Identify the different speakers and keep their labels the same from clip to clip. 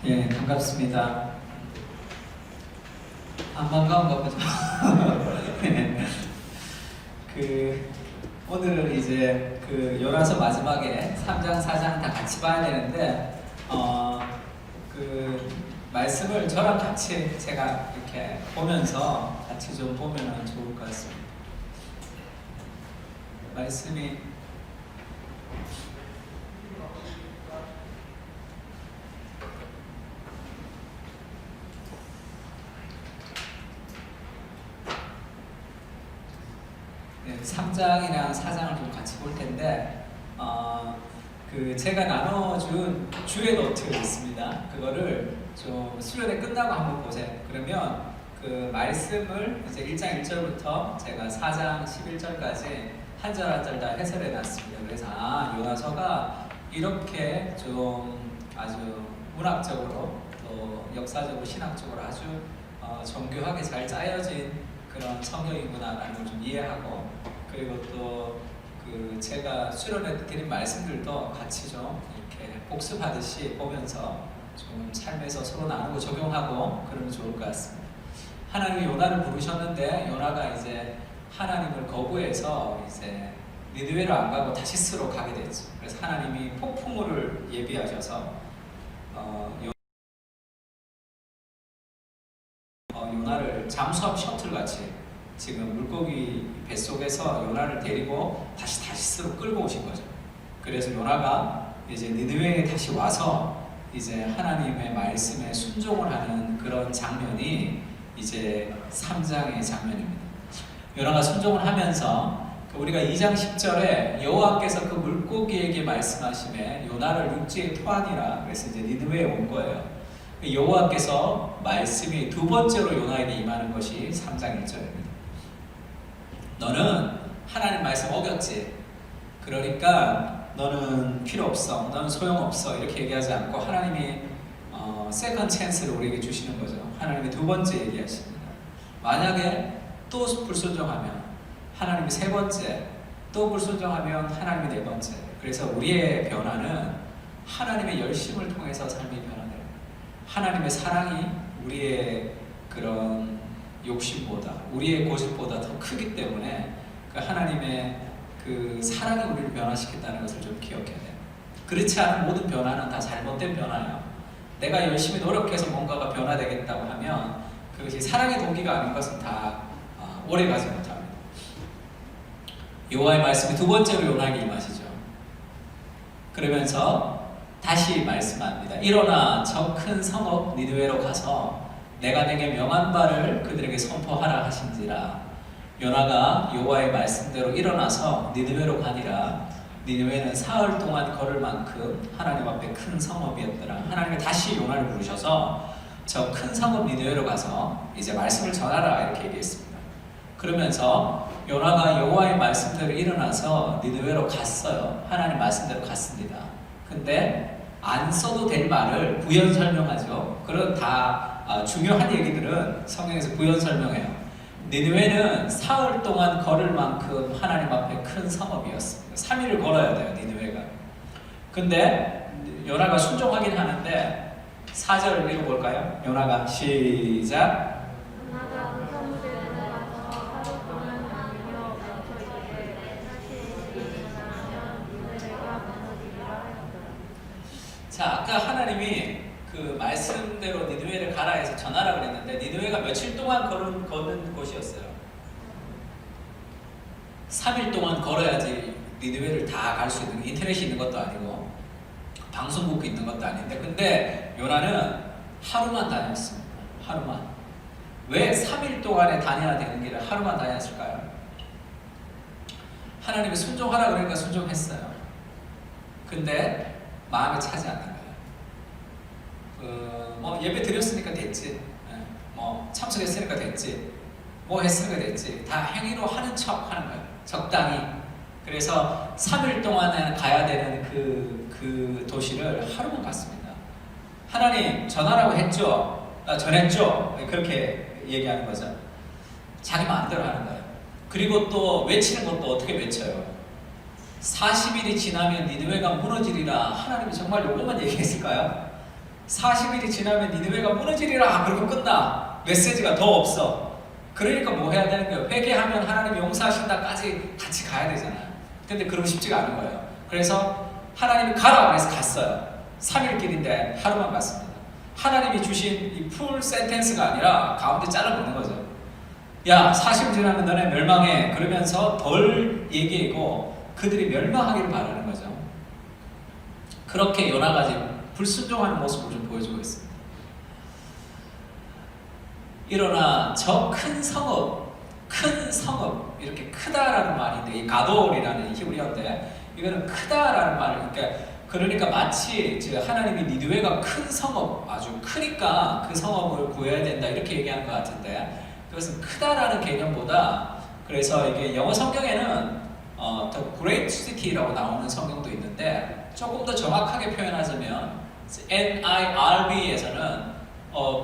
Speaker 1: 예, 반갑습니다. 안 반가운가 보죠. 오늘은 이제 요나서 마지막에 3장, 4장 다 같이 봐야 되는데, 말씀을 저랑 같이 제가 이렇게 보면서 같이 좀 보면 좋을 것 같습니다. 말씀이 네, 3장이랑 4장을 좀 같이 볼 텐데, 제가 나눠준 주의 노트가 있습니다. 그거를 좀 수련회 끝나고 한번 보세요. 그러면 그 말씀을 이제 1장 1절부터 제가 4장 11절까지 한 절 한 절 다 해설해 놨습니다. 그래서 요나서가 이렇게 좀 아주 문학적으로 또 역사적으로 신학적으로 아주 정교하게 잘 짜여진 그런 성경이구나라는 걸 좀 이해하고, 그리고 또 제가 수련해 드린 말씀들도 같이 좀 이렇게 복습하듯이 보면서 좀 삶에서 서로 나누고 적용하고 그러면 좋을 것 같습니다. 하나님이 요나를 부르셨는데 요나가 이제 하나님을 거부해서 이제 니느웨로 안 가고 다시스로 가게 됐죠. 그래서 하나님이 폭풍우를 예비하셔서 요나를 잠수함 셔틀 같이 지금 물고기 뱃속에서 요나를 데리고 다시스로 끌고 오신 거죠. 그래서 요나가 이제 니느웨에 다시 와서 이제 하나님의 말씀에 순종을 하는 그런 장면이 이제 3장의 장면입니다. 요나가 순종을 하면서 우리가 2장 10절에 여호와께서 그 물고기에게 말씀하시매 요나를 육지에 토하니라. 그래서 이제 니느웨에 온 거예요. 여호와께서 말씀이 두 번째로 요나에게 임하는 것이 3장 1절입니다. 너는 하나님 말씀 어겼지. 그러니까 너는 필요 없어. 너는 소용없어. 이렇게 얘기하지 않고 하나님이 세컨 찬스를 우리에게 주시는 거죠. 하나님이 두 번째 얘기하십니다. 만약에 또 불순종하면 하나님이 세 번째, 또 불순종하면 하나님이 네 번째. 그래서 우리의 변화는 하나님의 열심을 통해서 삶이 변화돼요. 하나님의 사랑이 우리의 그런 욕심보다, 우리의 고집보다 더 크기 때문에 그 하나님의 그 사랑이 우리를 변화시켰다는 것을 좀 기억해야 돼요. 그렇지 않은 모든 변화는 다 잘못된 변화예요. 내가 열심히 노력해서 뭔가가 변화되겠다고 하면 그것이 사랑의 동기가 아닌 것은 다 오래가지 못합니다. 여호와의 말씀이 두 번째로 요나에게 임하시죠. 그러면서 다시 말씀합니다. 일어나 저 큰 성읍 니느웨로 가서 내가 내게 명한 바를 그들에게 선포하라 하신지라. 요나가 여호와의 말씀대로 일어나서 니느웨로 가니라. 니느웨는 사흘 동안 걸을 만큼 하나님 앞에 큰 성읍이었더라. 하나님이 다시 요나를 부르셔서 저 큰 성읍 니느웨로 가서 이제 말씀을 전하라 이렇게 얘기했습니다. 그러면서 요나가 여호와의 말씀대로 일어나서 니느웨로 갔어요. 하나님 말씀대로 갔습니다. 근데 안 써도 될 말을 부연 설명하죠. 그런 다 중요한 얘기들은 성경에서 부연 설명해요. 니느웨는 사흘 동안 걸을 만큼 하나님 앞에 큰 성읍이었습니다. 3일을 걸어야 돼요, 니느웨가. 근데 요나가 순종하긴 하는데 4절 읽어볼까요? 요나가 시작. 자, 아까 하나님이 그 말씀대로 니느웨를 가라 해서 전하라 그랬는데 니느웨가 며칠 동안 걷는 곳이었어요. 3일 동안 걸어야지 니느웨를 다 갈 수 있는, 인터넷이 있는 것도 아니고 방송국 있는 것도 아닌데, 근데 요나는 하루만 다녔습니다. 하루만. 왜 3일 동안에 다녀야 되는 길을 하루만 다녔을까요? 하나님이 순종하라 그러니까 순종했어요. 근데 마음에 차지 않는 거예요. 예배 드렸으니까 됐지. 참석했으니까 됐지. 뭐 했으니까 됐지. 다 행위로 하는 척 하는 거예요. 적당히. 그래서 3일 동안에 가야 되는 그 도시를 하루만 갔습니다. 하나님 전하라고 했죠. 전했죠. 그렇게 얘기하는 거죠. 자기 마음대로 하는 거예요. 그리고 또 외치는 것도 어떻게 외쳐요? 40일이 지나면 니느웨가 무너지리라. 하나님이 정말 이것만 얘기했을까요? 40일이 지나면 니느웨가 무너지리라. 그러고 끝나. 메시지가 더 없어. 그러니까 뭐 해야 되는 거예요? 회개하면 하나님이 용서하신다까지 같이 가야 되잖아요. 근데 그러고 싶지가 않은 거예요. 그래서 하나님이 가라 그래서 갔어요. 3일 길인데 하루만 갔습니다. 하나님이 주신 이 풀 센텐스가 아니라 가운데 잘라놓는 거죠. 야, 40일 지나면 너네 멸망해. 그러면서 덜 얘기하고 그들이 멸망하기를 바라는 거죠. 그렇게 요나가 지금 불순종하는 모습을 좀 보여주고 있습니다. 일어나 저 큰 성읍, 이렇게 크다라는 말인데, 이 가돌이라는 히브리어인데, 이거는 크다라는 말을, 그러니까 마치 하나님이 니느웨가 큰 성읍, 아주 크니까 그 성읍을 구해야 된다 이렇게 얘기하는 것 같은데, 그것은 크다라는 개념보다, 그래서 이게 영어 성경에는 The Great City라고 나오는 성경도 있는데, 조금 더 정확하게 표현하자면 NIRV에서는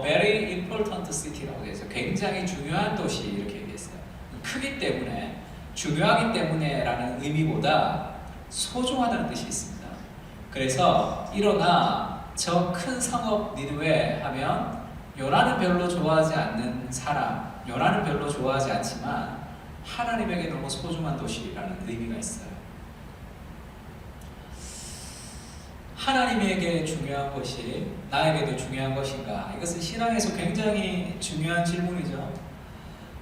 Speaker 1: Very Important City라고 해서 굉장히 중요한 도시 이렇게 얘기했어요. 크기 때문에, 중요하기 때문에라는 의미보다 소중하다는 뜻이 있습니다. 그래서 일어나 저 큰 성읍 니느웨 하면 요나는 별로 좋아하지 않는 사람, 요나는 별로 좋아하지 않지만 하나님에게 너무 소중한 도시라는 의미가 있어요. 하나님에게 중요한 것이 나에게도 중요한 것인가? 이것은 신앙에서 굉장히 중요한 질문이죠.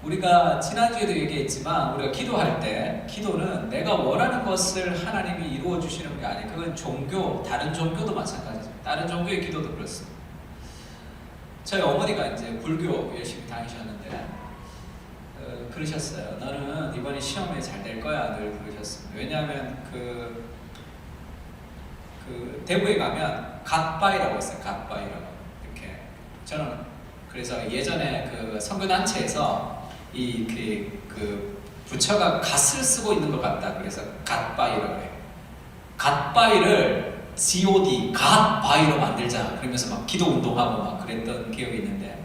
Speaker 1: 우리가 지난주에도 얘기했지만 우리가 기도할 때 기도는 내가 원하는 것을 하나님이 이루어 주시는 게 아니에요. 그건 종교, 다른 종교도 마찬가지죠. 다른 종교의 기도도 그렇습니다. 저희 어머니가 이제 불교 열심히 다니셨는데 그러셨어요. 너는 이번에 시험에 잘 될 거야 늘 그러셨습니다. 왜냐하면 그 대구에 가면 갓바이라고 있어요. 갓바이라고 이렇게 저는 그래서 예전에 그 선교단체에서 그 부처가 갓을 쓰고 있는 것 같다. 그래서 갓바이라고 해요. 갓바이를 God, 갓바이로 만들자. 그러면서 막 기도 운동하고 막 그랬던 기억이 있는데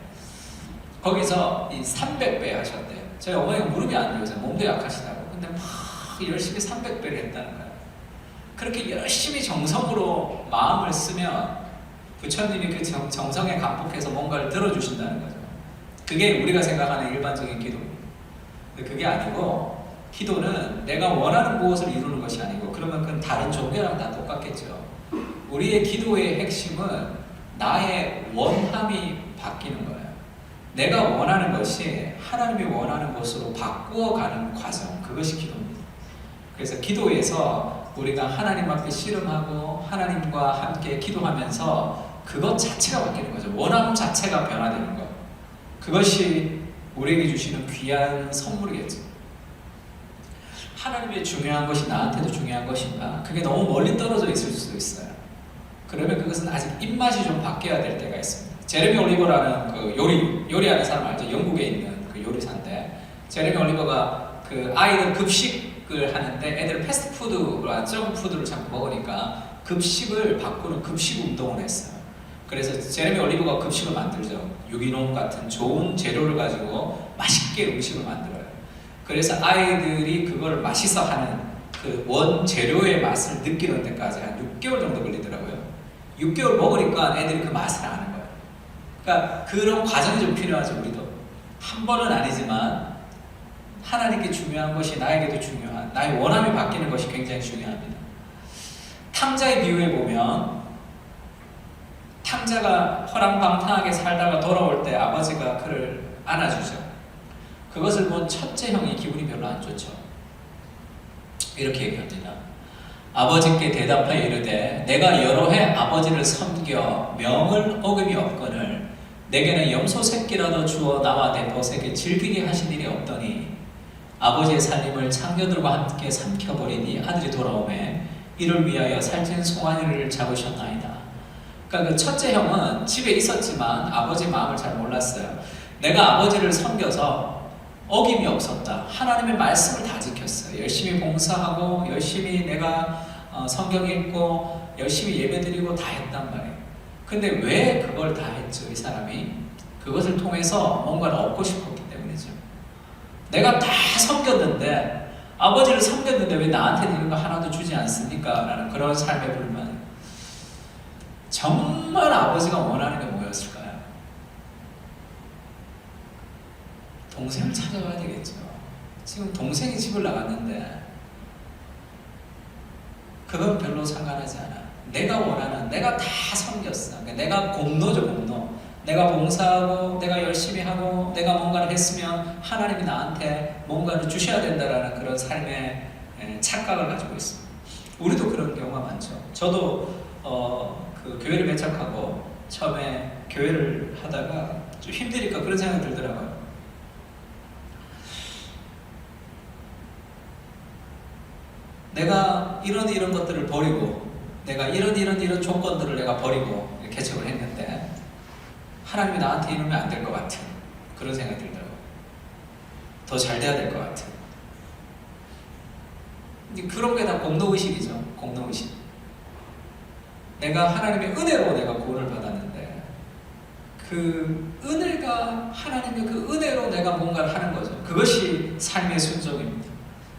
Speaker 1: 거기서 이 300배 하셨대요. 저희 어머니가 무릎이 안 좋으세요. 몸도 약하시다고. 근데 막 열심히 300배를 했다는 거예요. 그렇게 열심히 정성으로 마음을 쓰면 부처님이 그 정성에 감복해서 뭔가를 들어주신다는 거죠. 그게 우리가 생각하는 일반적인 기도입니다. 근데 그게 아니고 기도는 내가 원하는 무엇을 이루는 것이 아니고 그러면 그건 다른 종교랑 다 똑같겠죠. 우리의 기도의 핵심은 나의 원함이 바뀌는 거예요. 내가 원하는 것이 하나님이 원하는 것으로 바꾸어가는 과정, 그것이 기도입니다. 그래서 기도에서 우리가 하나님 앞에 씨름하고 하나님과 함께 기도하면서 그것 자체가 바뀌는 거죠. 원함 자체가 변화되는 거예요. 그것이 우리에게 주시는 귀한 선물이겠죠. 하나님의 중요한 것이 나한테도 중요한 것인가? 그게 너무 멀리 떨어져 있을 수도 있어요. 그러면 그것은 아직 입맛이 좀 바뀌어야 될 때가 있습니다. 제레미 올리버라는 그 요리하는 사람 알죠? 영국에 있는 그 요리사인데 제레미 올리버가 그 아이들 급식을 하는데 애들 패스트푸드와 정푸드를 자꾸 먹으니까 급식을 바꾸는 급식 운동을 했어요. 그래서 제레미 올리버가 급식을 만들죠. 유기농 같은 좋은 재료를 가지고 맛있게 음식을 만들어요. 그래서 아이들이 그걸 맛있어 하는 그 원재료의 맛을 느끼는 데까지 한 6개월 정도 걸리더라고요. 6개월 먹으니까 애들이 그 맛을 아는 거예요. 그러니까 그런 과정이 좀 필요하죠. 우리도 한 번은 아니지만 하나님께 중요한 것이 나에게도 중요한, 나의 원함이 바뀌는 것이 굉장히 중요합니다. 탕자의 비유에 보면 탕자가 허랑방탕하게 살다가 돌아올 때 아버지가 그를 안아주죠. 그것을 본 첫째 형이 기분이 별로 안 좋죠. 이렇게 얘기합니다. 아버지께 대답하여 이르되 내가 여러 해 아버지를 섬겨 명을 어금이 없거늘 내게는 염소 새끼라도 주어 나와 내 벗에게 즐기게 하신 일이 없더니 아버지의 살림을 창녀들과 함께 삼켜버리니 아들이 돌아오매 이를 위하여 살찐 송아지를 잡으셨나이다. 그러니까 그 첫째 형은 집에 있었지만 아버지 마음을 잘 몰랐어요. 내가 아버지를 섬겨서 어김이 없었다. 하나님의 말씀을 다 지켰어요. 열심히 봉사하고 열심히 내가 성경 읽고 열심히 예배드리고 다 했단 말이에요. 근데 왜 그걸 다 했죠? 이 사람이 그것을 통해서 뭔가를 얻고 싶었기 때문이죠. 내가 다 섬겼는데 아버지를 섬겼는데 왜 나한테는 이런 거 하나도 주지 않습니까? 라는 그런 삶의 불만. 정말 아버지가 원하는 게 뭐였을까요? 동생을 찾아가야 되겠죠. 지금 동생이 집을 나갔는데 그건 별로 상관하지 않아. 내가 원하는, 내가 다 섬겼어. 그러니까 내가 공로죠, 공로. 내가 봉사하고 내가 열심히 하고 내가 뭔가를 했으면 하나님이 나한테 뭔가를 주셔야 된다라는 그런 삶의 착각을 가지고 있습니다. 우리도 그런 경우가 많죠. 저도 그 교회를 개척하고 처음에 교회를 하다가 좀 힘드니까 그런 생각이 들더라고요. 내가 이런 것들을 버리고 내가 이런 조건들을 내가 버리고 개척을 했는데 하나님이 나한테 이러면 안 될 것 같은 그런 생각이 들더라고요. 더 잘 돼야 될 것 같은. 그런 게 다 공로의식이죠. 공로의식. 내가 하나님의 은혜로 내가 구원을 받았는데 그 은혜가 하나님의 그 은혜로 내가 뭔가를 하는 거죠. 그것이 삶의 순종입니다.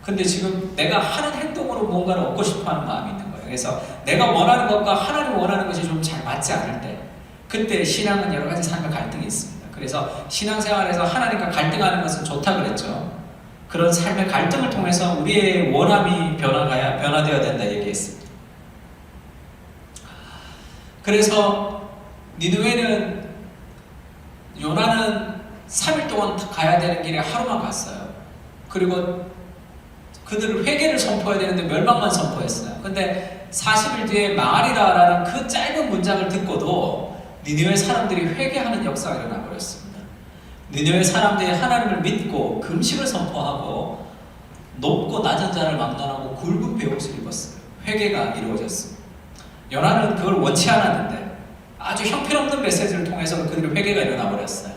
Speaker 1: 근데 지금 내가 하는 행동으로 뭔가를 얻고 싶어하는 마음이 있는 거예요. 그래서 내가 원하는 것과 하나님 원하는 것이 좀 잘 맞지 않을 때 그때 신앙은 여러 가지 삶의 갈등이 있습니다. 그래서 신앙생활에서 하나님과 갈등하는 것은 좋다 그랬죠. 그런 삶의 갈등을 통해서 우리의 원함이 변화되어야 된다 얘기했습니다. 그래서 니느웨는 요나는 3일 동안 가야 되는 길에 하루만 갔어요. 그리고 그들을 회개를 선포해야 되는데 멸망만 선포했어요. 근데 40일 뒤에 망하리라라는 그 짧은 문장을 듣고도 니느웨 사람들이 회개하는 역사가 일어나 버렸습니다. 니느웨 사람들이 하나님을 믿고 금식을 선포하고 높고 낮은 자를 막론하고 굵은 베옷을 입었어요. 회개가 이루어졌습니다. 요나는 그걸 원치 않았는데 아주 형편없는 메시지를 통해서 그들의 회개가 일어나 버렸어요.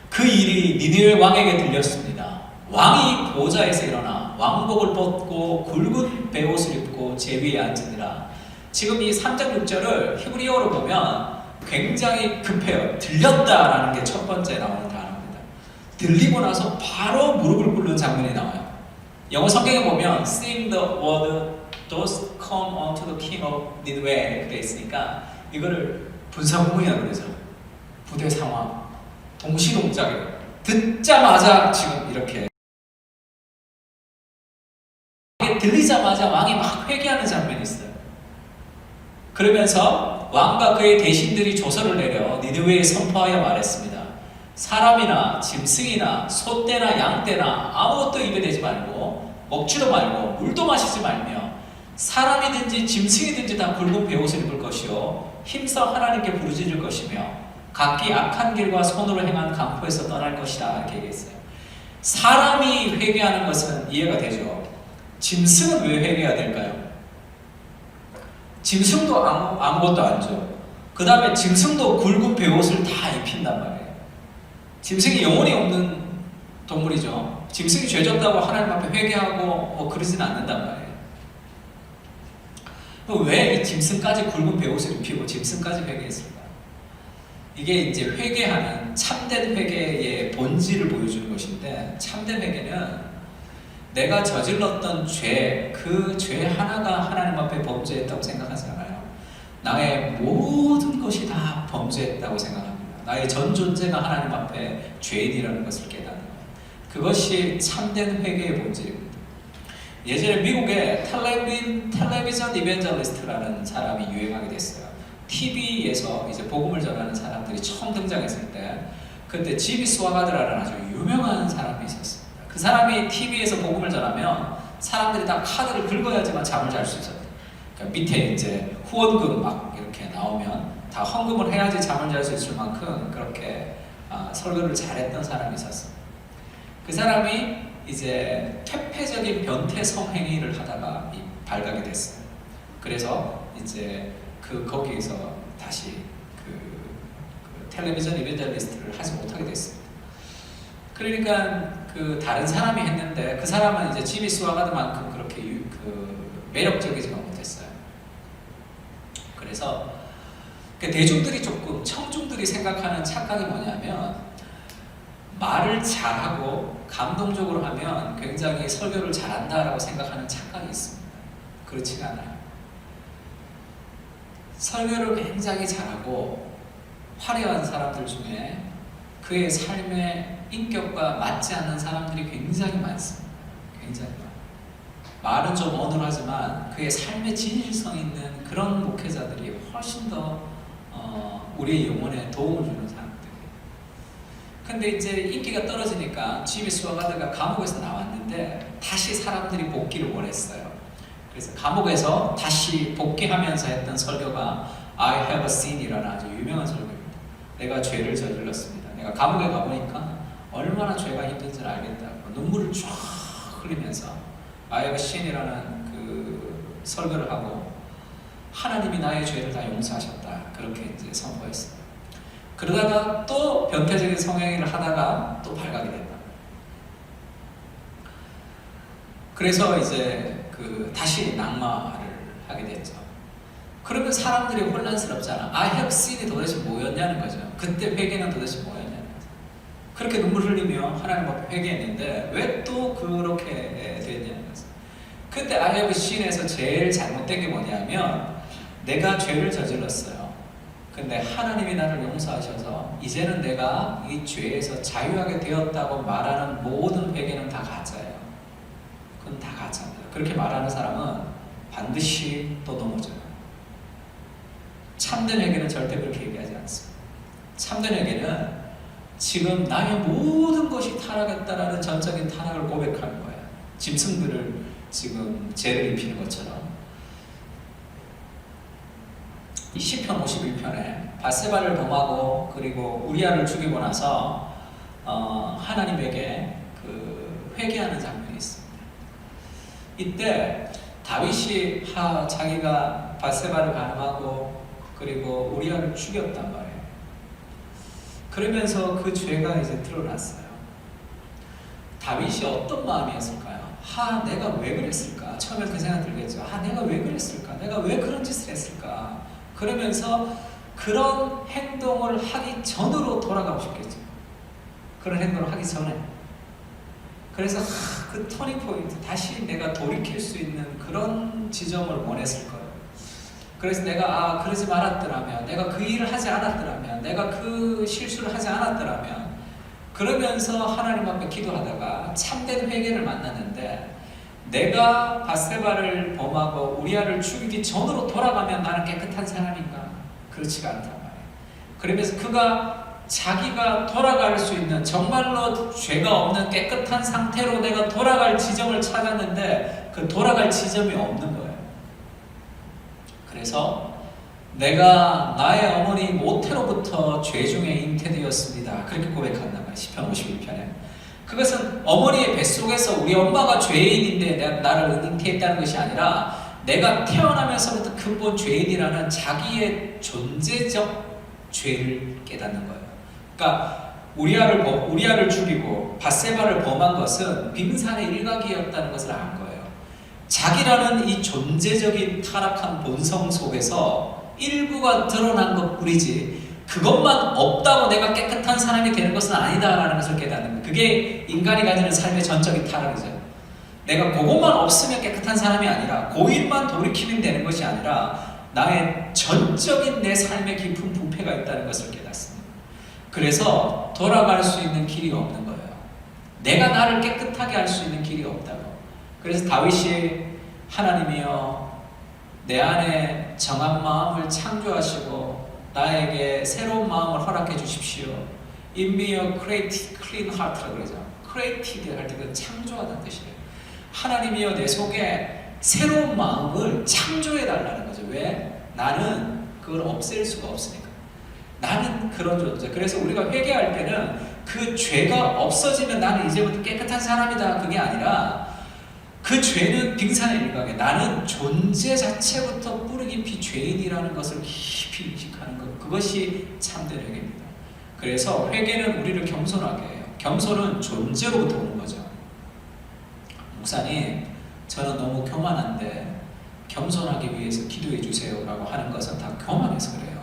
Speaker 1: 그 일이 니느웨 왕에게 들렸습니다. 왕이 보좌에서 일어나 왕복을 벗고 굵은 베옷을 입고 제위에 앉으니라. 지금 이 3장 6절을 히브리어로 보면 굉장히 급해요. 들렸다라는 게 첫 번째 나오는 단어입니다. 들리고 나서 바로 무릎을 꿇는 장면이 나와요. 영어 성경에 보면 Sing the word, those come unto the king of Nineveh 이렇게 되어 있으니까 이거를 분사구문이라고 그러죠. 부대 상황, 동시동작이에요. 듣자마자 지금 이렇게 들리자마자 왕이 막 회개하는 장면이 있어요. 그러면서 왕과 그의 대신들이 조서를 내려 니느웨에 선포하여 말했습니다. 사람이나 짐승이나 소떼나 양떼나 아무것도 입에 대지 말고 먹지도 말고 물도 마시지 말며 사람이든지 짐승이든지 다 굵은 베옷을 입을 것이요 힘써 하나님께 부르짖을 것이며 각기 악한 길과 손으로 행한 강포에서 떠날 것이다 이렇게 얘기했어요. 사람이 회개하는 것은 이해가 되죠. 짐승은 왜 회개해야 될까요? 짐승도 아무것도 안 줘. 그 다음에 짐승도 굵은 베옷을 다 입힌단 말이에요. 짐승이 영혼이 없는 동물이죠. 짐승이 죄졌다고 하나님 앞에 회개하고 그러진 않는단 말이에요. 왜 이 짐승까지 굵은 베옷을 입히고 짐승까지 회개했을까? 이게 이제 회개하는 참된 회개의 본질을 보여주는 것인데 참된 회개는 내가 저질렀던 죄, 그 죄 하나가 하나님 앞에 범죄했다고 생각하지 않아요. 나의 모든 것이 다 범죄했다고 생각합니다. 나의 전 존재가 하나님 앞에 죄인이라는 것을 깨닫는 거예요. 그것이 참된 회개의 본질입니다. 예전에 미국에 텔레비전 이벤젤리스트라는 사람이 유행하게 됐어요. TV에서 이제 복음을 전하는 사람들이 처음 등장했을 때 그때 지미 스와가드라는 아주 유명한 사람이 있었어요. 그 사람이 TV에서 복음을 전하면 사람들이 다 카드를 긁어야지만 잠을 잘 수 있었어요. 그러니까 밑에 이제 후원금 막 이렇게 나오면 다 헌금을 해야지 잠을 잘 수 있을 만큼 그렇게 설교를 잘했던 사람이 있었어요. 그 사람이 이제 퇴폐적인 변태 성행위를 하다가 발각이 됐어요. 그래서 이제 거기에서 다시 그 텔레비전 이벤젤리스트를 하지 못하게 됐습니다. 그러니까 다른 사람이 했는데 그 사람은 이제 지미 스와가드만큼 그렇게 매력적이지가 못했어요. 그래서 대중들이 조금 청중들이 생각하는 착각이 뭐냐면 말을 잘하고 감동적으로 하면 굉장히 설교를 잘한다라고 생각하는 착각이 있습니다. 그렇지가 않아요. 설교를 굉장히 잘하고 화려한 사람들 중에 그의 삶의 인격과 맞지 않는 사람들이 굉장히 많습니다. 굉장히 많아요. 말은 좀 어눌하지만 그의 삶의 진실성 있는 그런 목회자들이 훨씬 더 우리의 영혼에 도움을 주는 사람들이에요. 근데 이제 인기가 떨어지니까 지미 스와가드가 감옥에서 나왔는데 다시 사람들이 복귀를 원했어요. 그래서 감옥에서 다시 복귀하면서 했던 설교가 I have a sin이라는 아주 유명한 설교입니다. 내가 죄를 저질렀습니다. 내가 감옥에 가보니까 얼마나 죄가 힘든지를 알겠다고 눈물을 쫙 흘리면서 I have a sin이라는 그 설교를 하고 하나님이 나의 죄를 다 용서하셨다. 그렇게 이제 선포했어요. 그러다가 또 변태적인 성행위를 하다가 또 발각이 된다. 그래서 이제 다시 낙마를 하게 됐죠. 그러면 사람들이 혼란스럽잖아. I have sinn이 도대체 뭐였냐는 거죠. 그때 회개는 도대체 뭐였냐는 거죠. 그렇게 눈물 흘리며 하나님 앞에 회개했는데 왜 또 그렇게 됐냐는 거죠. 그때 I have sinn에서 제일 잘못된 게 뭐냐면 내가 죄를 저질렀어요. 근데 하나님이 나를 용서하셔서 이제는 내가 이 죄에서 자유하게 되었다고 말하는 모든 회개는 다 가짜예요. 그건 다 가짜입니다. 그렇게 말하는 사람은 반드시 또 넘어져요. 참된 회개는 절대 그렇게 얘기하지 않습니다. 참된 회개는 지금 나의 모든 것이 타락했다라는 전적인 타락을 고백하는 거예요. 짐승들을 지금 죄를 입히는 것처럼. 이 시편 51편에 밧세바를 범하고 그리고 우리아를 죽이고 나서 하나님에게 회개하는 장면이 있습니다. 이때 다윗이 자기가 밧세바를 가늠하고 그리고 우리아를 죽였단 말이에요. 그러면서 그 죄가 이제 드러났어요. 다윗이 어떤 마음이었을까요? 내가 왜 그랬을까? 처음에 그 생각 들겠죠. 내가 왜 그랬을까? 내가 왜 그런 짓을 했을까? 그러면서 그런 행동을 하기 전으로 돌아가고 싶겠죠. 그런 행동을 하기 전에. 그래서 그 터닝 포인트, 다시 내가 돌이킬 수 있는 그런 지점을 원했을 거예요. 그래서 내가 그러지 말았더라면, 내가 그 일을 하지 않았더라면, 내가 그 실수를 하지 않았더라면, 그러면서 하나님 앞에 기도하다가 참된 회개를 만났는데 내가 밧세바를 범하고 우리아를 죽이기 전으로 돌아가면 나는 깨끗한 사람인가? 그렇지가 않단 말이에요. 그러면서 그가 자기가 돌아갈 수 있는 정말로 죄가 없는 깨끗한 상태로 내가 돌아갈 지점을 찾았는데 그 돌아갈 지점이 없는 거예요. 그래서 내가 나의 어머니 모태로부터 죄 중에 잉태되었습니다. 그렇게 고백한단 말이에요. 시편 51편에. 그것은 어머니의 뱃속에서 우리 엄마가 죄인인데 나를 잉태했다는 것이 아니라 내가 태어나면서부터 근본 죄인이라는 자기의 존재적 죄를 깨닫는 거예요. 그러니까 우리아를 죽이고 밧세바를 범한 것은 빙산의 일각이었다는 것을 안 거예요. 자기라는 이 존재적인 타락한 본성 속에서 일부가 드러난 것뿐이지 그것만 없다고 내가 깨끗한 사람이 되는 것은 아니다라는 것을 깨닫는 거예요. 그게 인간이 가지는 삶의 전적인 타락이죠. 내가 그것만 없으면 깨끗한 사람이 아니라 그 일만 돌이키면 되는 것이 아니라 나의 전적인 내 삶의 깊은 부패가 있다는 것을 깨닫습니다. 그래서 돌아갈 수 있는 길이 없는 거예요. 내가 나를 깨끗하게 할 수 있는 길이 없다고. 그래서 다윗이 하나님이여 내 안에 정한 마음을 창조하시고 나에게 새로운 마음을 허락해 주십시오. In me a clean heart라고 그러죠. created 할 때 그 창조하다는 뜻이에요. 하나님이여 내 속에 새로운 마음을 창조해 달라는 거죠. 왜? 나는 그걸 없앨 수가 없으니까. 나는 그런 존재. 그래서 우리가 회개할 때는 그 죄가 없어지면 나는 이제부터 깨끗한 사람이다. 그게 아니라 그 죄는 빙산의 일각에 나는 존재 자체부터 뿌리 깊이 죄인이라는 것을 깊이 인식하는 것. 그것이 참된 회개입니다. 그래서 회개는 우리를 겸손하게 해요. 겸손은 존재로부터 오는 거죠. 목사님, 저는 너무 교만한데 겸손하기 위해서 기도해 주세요 라고 하는 것은 다 교만해서 그래요.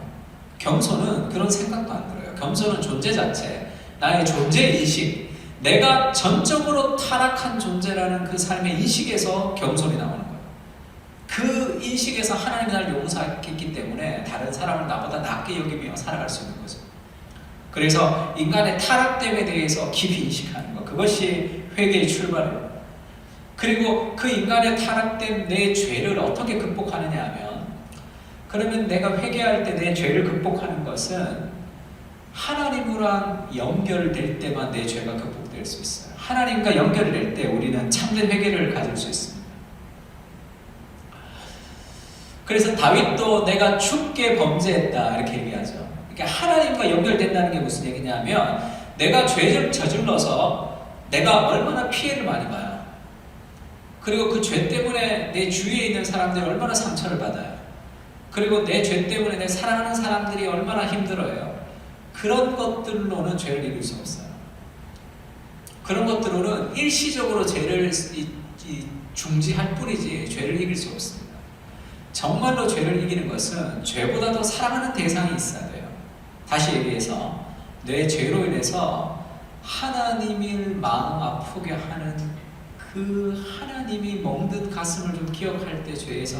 Speaker 1: 겸손은 그런 생각도 안 들어요. 겸손은 존재 자체, 나의 존재인식, 내가 전적으로 타락한 존재라는 그 삶의 인식에서 겸손이 나오는 거예요. 그 인식에서 하나님이 나를 용서했기 때문에 다른 사람을 나보다 낮게 여기며 살아갈 수 있는 거죠. 그래서 인간의 타락됨에 대해서 깊이 인식하는 것, 그것이 회개의 출발이에요. 그리고 그 인간의 타락된 내 죄를 어떻게 극복하느냐 하면, 그러면 내가 회개할 때 내 죄를 극복하는 것은 하나님이랑 연결될 때만 내 죄가 극복될 수 있어요. 하나님과 연결될 때 우리는 참된 회개를 가질 수 있습니다. 그래서 다윗도 내가 죽게 범죄했다 이렇게 얘기하죠. 그러니까 하나님과 연결된다는 게 무슨 얘기냐면, 내가 죄를 저질러서 내가 얼마나 피해를 많이 봐요. 그리고 그 죄 때문에 내 주위에 있는 사람들이 얼마나 상처를 받아요. 그리고 내 죄 때문에 내 사랑하는 사람들이 얼마나 힘들어요. 그런 것들로는 죄를 이길 수 없어요. 그런 것들로는 일시적으로 죄를 중지할 뿐이지 죄를 이길 수 없습니다. 정말로 죄를 이기는 것은 죄보다 더 사랑하는 대상이 있어야 돼요. 다시 얘기해서 내 죄로 인해서 하나님을 마음 아프게 하는 그 하나님이 멍든 가슴을 좀 기억할 때 죄에서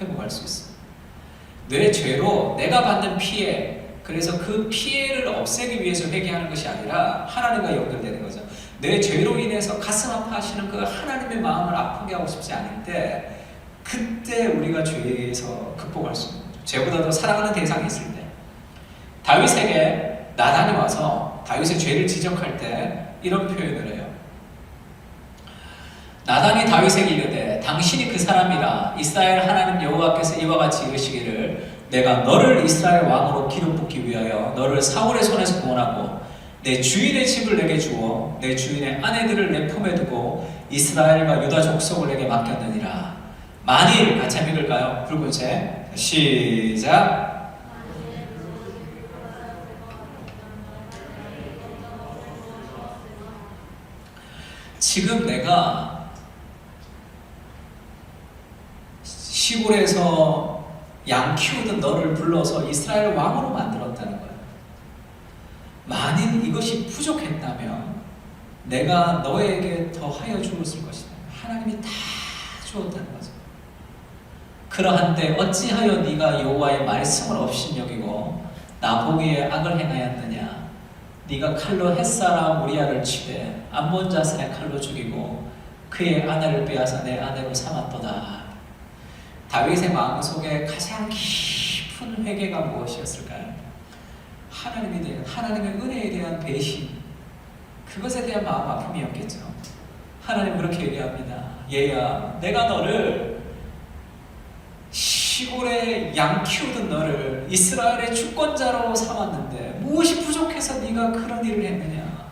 Speaker 1: 회복할 수 있습니다. 내 죄로 내가 받는 피해, 그래서 그 피해를 없애기 위해서 회개하는 것이 아니라 하나님과 연결되는 거죠. 내 죄로 인해서 가슴 아파하시는 그 하나님의 마음을 아프게 하고 싶지 않을 때, 그때 우리가 죄에서 극복할 수 있는 거죠. 죄보다 더 사랑하는 대상이 있을 때. 다윗에게 나단이 와서 다윗의 죄를 지적할 때 이런 표현을 해요. 나단이 다윗에게 이르되 당신이 그 사람이라 이스라엘 하나님 여호와께서 이와 같이 이르시기를 내가 너를 이스라엘 왕으로 기름 붓기 위하여 너를 사울의 손에서 구원하고 내 주인의 집을 내게 주어 내 주인의 아내들을 내 품에 두고 이스라엘과 유다 족속을 내게 맡겼느니라. 만일, 같이 한번 읽을까요? 붉은색 시작. 지금 내가 시골에서 양 키우던 너를 불러서 이스라엘 왕으로 만들었다는 거예요. 만일 이것이 부족했다면 내가 너에게 더 하여 주었을 것이다. 하나님이 다 주었다는 거죠. 그러한데 어찌하여 네가 여호와의 말씀을 업신여기고 나 보기에 악을 행하였느냐. 네가 칼로 햇사람 우리아를 치되 암몬 자손의 칼로 죽이고 그의 아내를 빼앗아 내 아내로 삼았도다. 다윗의 마음속에 가장 깊은 회개가 무엇이었을까요? 하나님에 대한, 하나님의 은혜에 대한 배신, 그것에 대한 마음 아픔이었겠죠. 하나님 그렇게 얘기합니다. 얘야, 내가 너를 시골에 양 키우던 너를 이스라엘의 주권자로 삼았는데 무엇이 부족해서 네가 그런 일을 했느냐.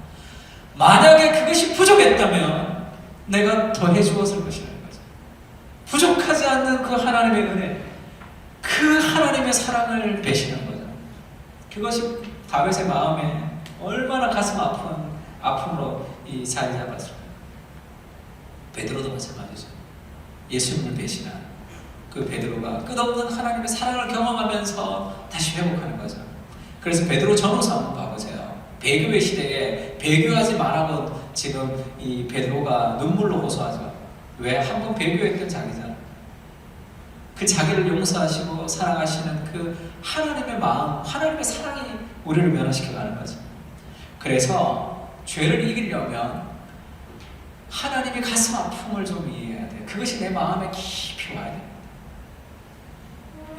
Speaker 1: 만약에 그것이 부족했다면 내가 더해 주었을 것이라는 거죠. 부족하지 않는 그 하나님의 은혜, 그 하나님의 사랑을 배신한 거죠. 그것이 다윗의 마음에 얼마나 가슴 아픔으로 이 자리 잡았을까요? 베드로도 마찬가지죠. 예수님을 배신한 그 베드로가 끝없는 하나님의 사랑을 경험하면서 다시 회복하는 거죠. 그래서 베드로 전후서 한번 봐보세요. 배교의 시대에 배교하지 말라고 지금 이 베드로가 눈물로 호소하죠. 왜? 한번 배교했던 자기잖아. 그 자기를 용서하시고 사랑하시는 그 하나님의 마음, 하나님의 사랑이 우리를 변화시켜가는 거죠. 그래서 죄를 이기려면 하나님의 가슴 아픔을 좀 이해해야 돼요. 그것이 내 마음에 깊이 와야 돼요.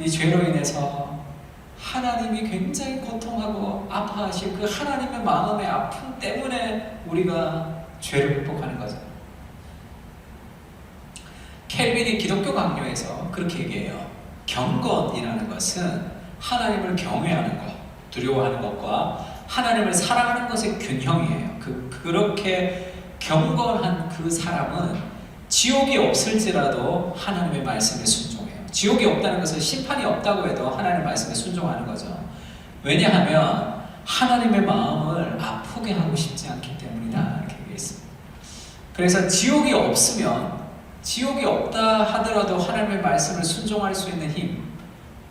Speaker 1: 이 죄로 인해서 하나님이 굉장히 고통하고 아파하실 그 하나님의 마음의 아픔 때문에 우리가 죄를 극복하는 거죠. 켈빈이 기독교 강요에서 그렇게 얘기해요. 경건이라는 것은 하나님을 경외하는 것, 두려워하는 것과 하나님을 사랑하는 것의 균형이에요. 그렇게 경건한 그 사람은 지옥이 없을지라도 하나님의 말씀에 순종해요. 지옥이 없다는 것은 심판이 없다고 해도 하나님의 말씀에 순종하는 거죠. 왜냐하면 하나님의 마음을 아프게 하고 싶지 않기 때문이다. 이렇게 얘기했습니다. 그래서 지옥이 없으면, 지옥이 없다 하더라도 하나님의 말씀을 순종할 수 있는 힘,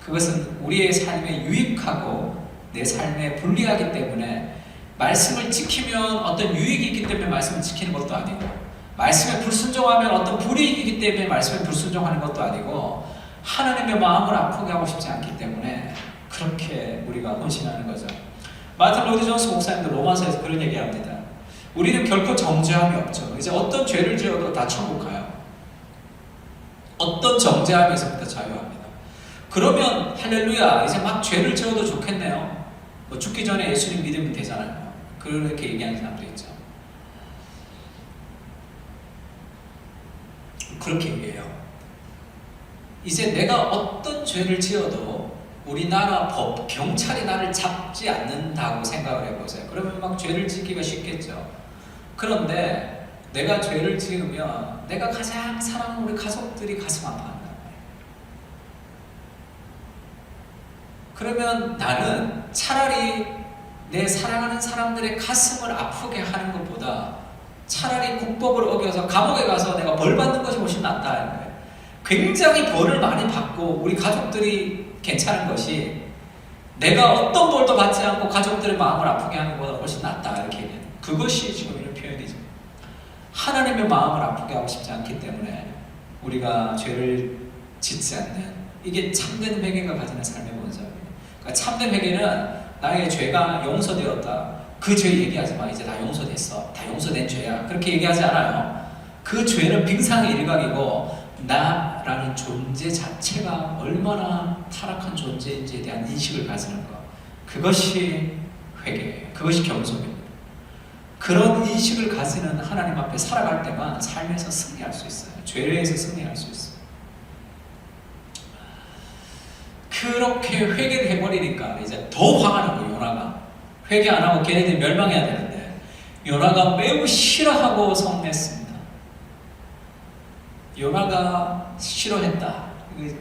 Speaker 1: 그것은 우리의 삶에 유익하고 내 삶에 불리하기 때문에 말씀을 지키면 어떤 유익이 있기 때문에 말씀을 지키는 것도 아니고, 말씀에 불순종하면 어떤 불이익이기 때문에 말씀에 불순종하는 것도 아니고, 하나님의 마음을 아프게 하고 싶지 않기 때문에 그렇게 우리가 헌신하는 거죠. 마틴 로이드 존스 목사님도 로마서에서 그런 얘기합니다. 우리는 결코 정죄함이 없죠. 이제 어떤 죄를 지어도 다 천국 가요. 어떤 정죄함에서부터 자유합니다. 그러면 할렐루야, 이제 막 죄를 지어도 좋겠네요. 뭐 죽기 전에 예수님 믿으면 되잖아요. 그렇게 얘기하는 사람도 있죠. 그렇게 얘기해요. 이제 내가 어떤 죄를 지어도 우리나라 법, 경찰이 나를 잡지 않는다고 생각을 해보세요. 그러면 막 죄를 짓기가 쉽겠죠. 그런데 내가 죄를 지으면 내가 가장 사랑하는 우리 가족들이 가슴 아파한다. 그러면 나는 차라리 내 사랑하는 사람들의 가슴을 아프게 하는 것보다 차라리 국법을 어겨서 감옥에 가서 내가 벌 받는 것이 훨씬 낫다는 거예요. 굉장히 벌을 많이 받고 우리 가족들이 괜찮은 것이 내가 어떤 벌도 받지 않고 가족들의 마음을 아프게 하는 것보다 훨씬 낫다, 이렇게 얘기해요. 그것이 지금 이런 표현이죠. 하나님의 마음을 아프게 하고 싶지 않기 때문에 우리가 죄를 짓지 않는, 이게 참된 회개가 가지는 삶의 본성이에요. 그러니까 참된 회개는 나의 죄가 용서되었다, 그 죄 얘기하지 마, 이제 다 용서됐어, 다 용서된 죄야, 그렇게 얘기하지 않아요. 그 죄는 빙상의 일각이고 나라는 존재 자체가 얼마나 타락한 존재인지에 대한 인식을 가지는 것, 그것이 회개예요. 그것이 겸손입니다. 그런 인식을 가지는 하나님 앞에 살아갈 때만 삶에서 승리할 수 있어요. 죄에서 승리할 수 있어요. 그렇게 회개를 해버리니까 이제 더 화가 나고, 요나가 회개 안 하고 걔네들이 멸망해야 되는데 요나가 매우 싫어하고 성냈습니다. 요나가 싫어했다,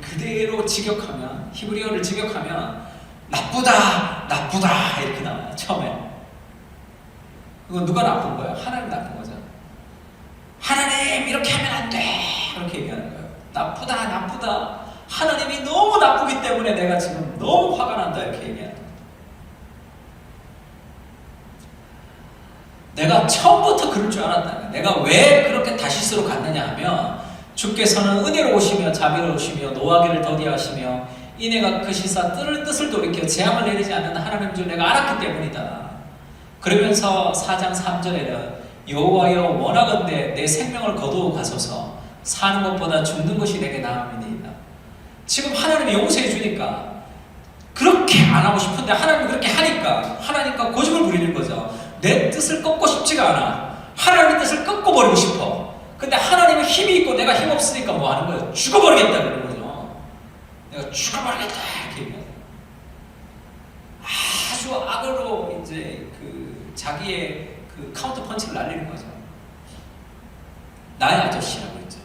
Speaker 1: 그대로 직역하면, 히브리어를 직역하면 나쁘다, 나쁘다 이렇게 나와요. 처음에 이거 누가 나쁜 거예요? 하나님 나쁜 거죠. 하나님 이렇게 하면 안 돼, 그렇게 얘기하는 거예요. 나쁘다, 나쁘다. 하나님이 너무 나쁘기 때문에 내가 지금 너무 화가 난다, 이렇게 얘기하는 거예요. 내가 처음부터 그럴 줄 알았다. 내가 왜 그렇게 다시스로 갔느냐 하면, 주께서는 은혜로우시며 자비로우시며 노하기를 더디하시며 이내가 크시사 뜻을 돌이켜 재앙을 내리지 않는 하나님 줄 내가 알았기 때문이다. 그러면서 4장 3절에는 여호와여 원하건대 내 생명을 거두어 가소서, 사는 것보다 죽는 것이 내게 나음이니이다. 지금 하나님이 용서해 주니까 그렇게 안 하고 싶은데 하나님이 그렇게 하니까 하나님과 고집을 부리는 거죠. 내 뜻을 꺾고 싶지가 않아. 하나님의 뜻을 꺾어버리고 싶어. 근데 하나님은 힘이 있고 내가 힘 없으니까 뭐 하는 거예요? 죽어버리겠다 그러는 거죠. 내가 죽어버리겠다 이렇게 얘기하죠. 아주 악으로 이제 그 자기의 그 카운터 펀치를 날리는 거죠. 나의 아저씨라고 했죠.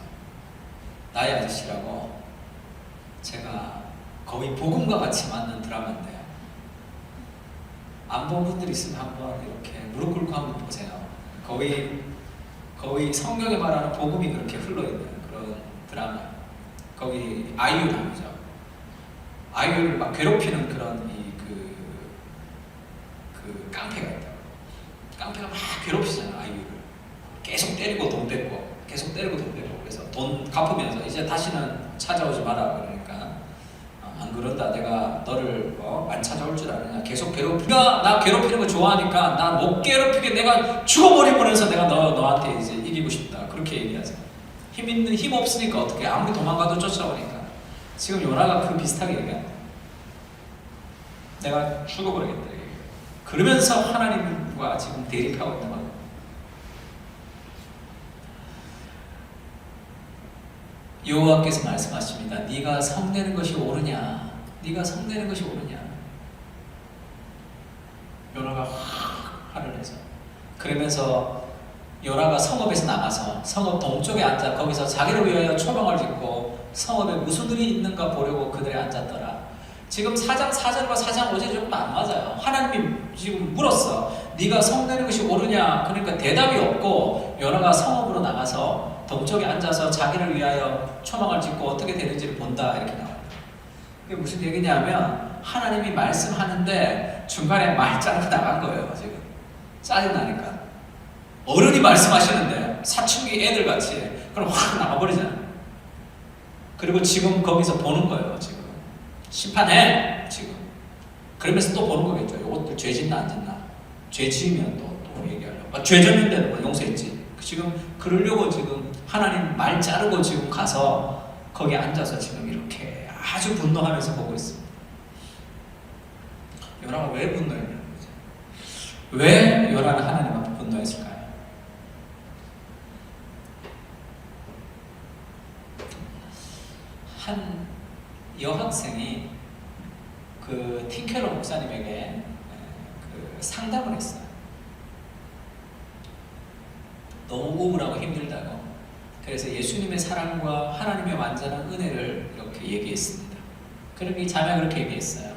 Speaker 1: 나의 아저씨라고, 제가 거의 복음과 같이 맞는 드라마인데 안 본 분들 있으면 한번 이렇게 무릎 꿇고 한번 보세요. 거의 성경에 말하는 복음이 그렇게 흘러있는 그런 드라마. 거기 아이유 나오죠. 아이유를 막 괴롭히는 그런 그 깡패가 있다고. 깡패가 막 괴롭히잖아, 아이유를. 계속 때리고 돈 뺏고, 계속 때리고 돈 뺏고. 그래서 돈 갚으면서 이제 다시는 찾아오지 마라 그러니까, 안 그런다, 내가 너를 안 찾아올 줄 아느냐, 계속 괴롭히가, 나 괴롭히는 거 좋아하니까 나 못 괴롭히게 내가 죽어버리면서 내가 너한테 이제 이기고 싶다, 그렇게 얘기하죠. 힘 없으니까 어떻게, 아무리 도망가도 쫓아오니까. 지금 요나가 그 비슷하게 얘기합니다. 내가 죽어버리겠다. 그러면서 하나님과 지금 대립하고 있는 거예요. 여호와께서 말씀하십니다. 네가 성내는 것이 옳으냐? 네가 성내는 것이 옳으냐? 요나가 화를 내죠. 그러면서 요나가 성읍에서 나가서 성읍 동쪽에 앉아 거기서 자기를 위하여 초방을 짓고 성읍에 무슨 일이 있는가 보려고 그들에 앉았더라. 지금 4장 4절과 4장 5절이 조금 안 맞아요. 하나님이 지금 물었어. 네가 성내는 것이 옳으냐? 그러니까 대답이 없고 요나가 성읍으로 나가서 동쪽에 앉아서 자기를 위하여 초막을 짓고 어떻게 되는지를 본다, 이렇게 나와요. 이게 무슨 얘기냐면 하나님이 말씀하는데 중간에 말 자르고 나간 거예요. 지금 짜증나니까. 어른이 말씀하시는데 사춘기 애들같이 그럼 확 나가버리잖아요. 그리고 지금 거기서 보는 거예요. 지금 심판해 지금. 그러면서 또 보는 거겠죠. 이것들 죄 짓나 안 짓나. 죄 지으면 또 얘기하려고. 죄 졌는데 뭐 용서했지. 지금 그러려고 지금 하나님 말 자르고 지금 가서 거기 앉아서 지금 이렇게 아주 분노하면서 보고 있습니다. 요나가 왜 분노했냐는 거죠. 왜 요나는 하나님 앞에 분노했을까요? 한 여학생이 그 틴켈러 목사님에게 그 상담을 했어요. 너무 우울하고 힘들다고. 그래서 예수님의 사랑과 하나님의 완전한 은혜를 이렇게 얘기했습니다. 그럼 이 자매가 그렇게 얘기했어요.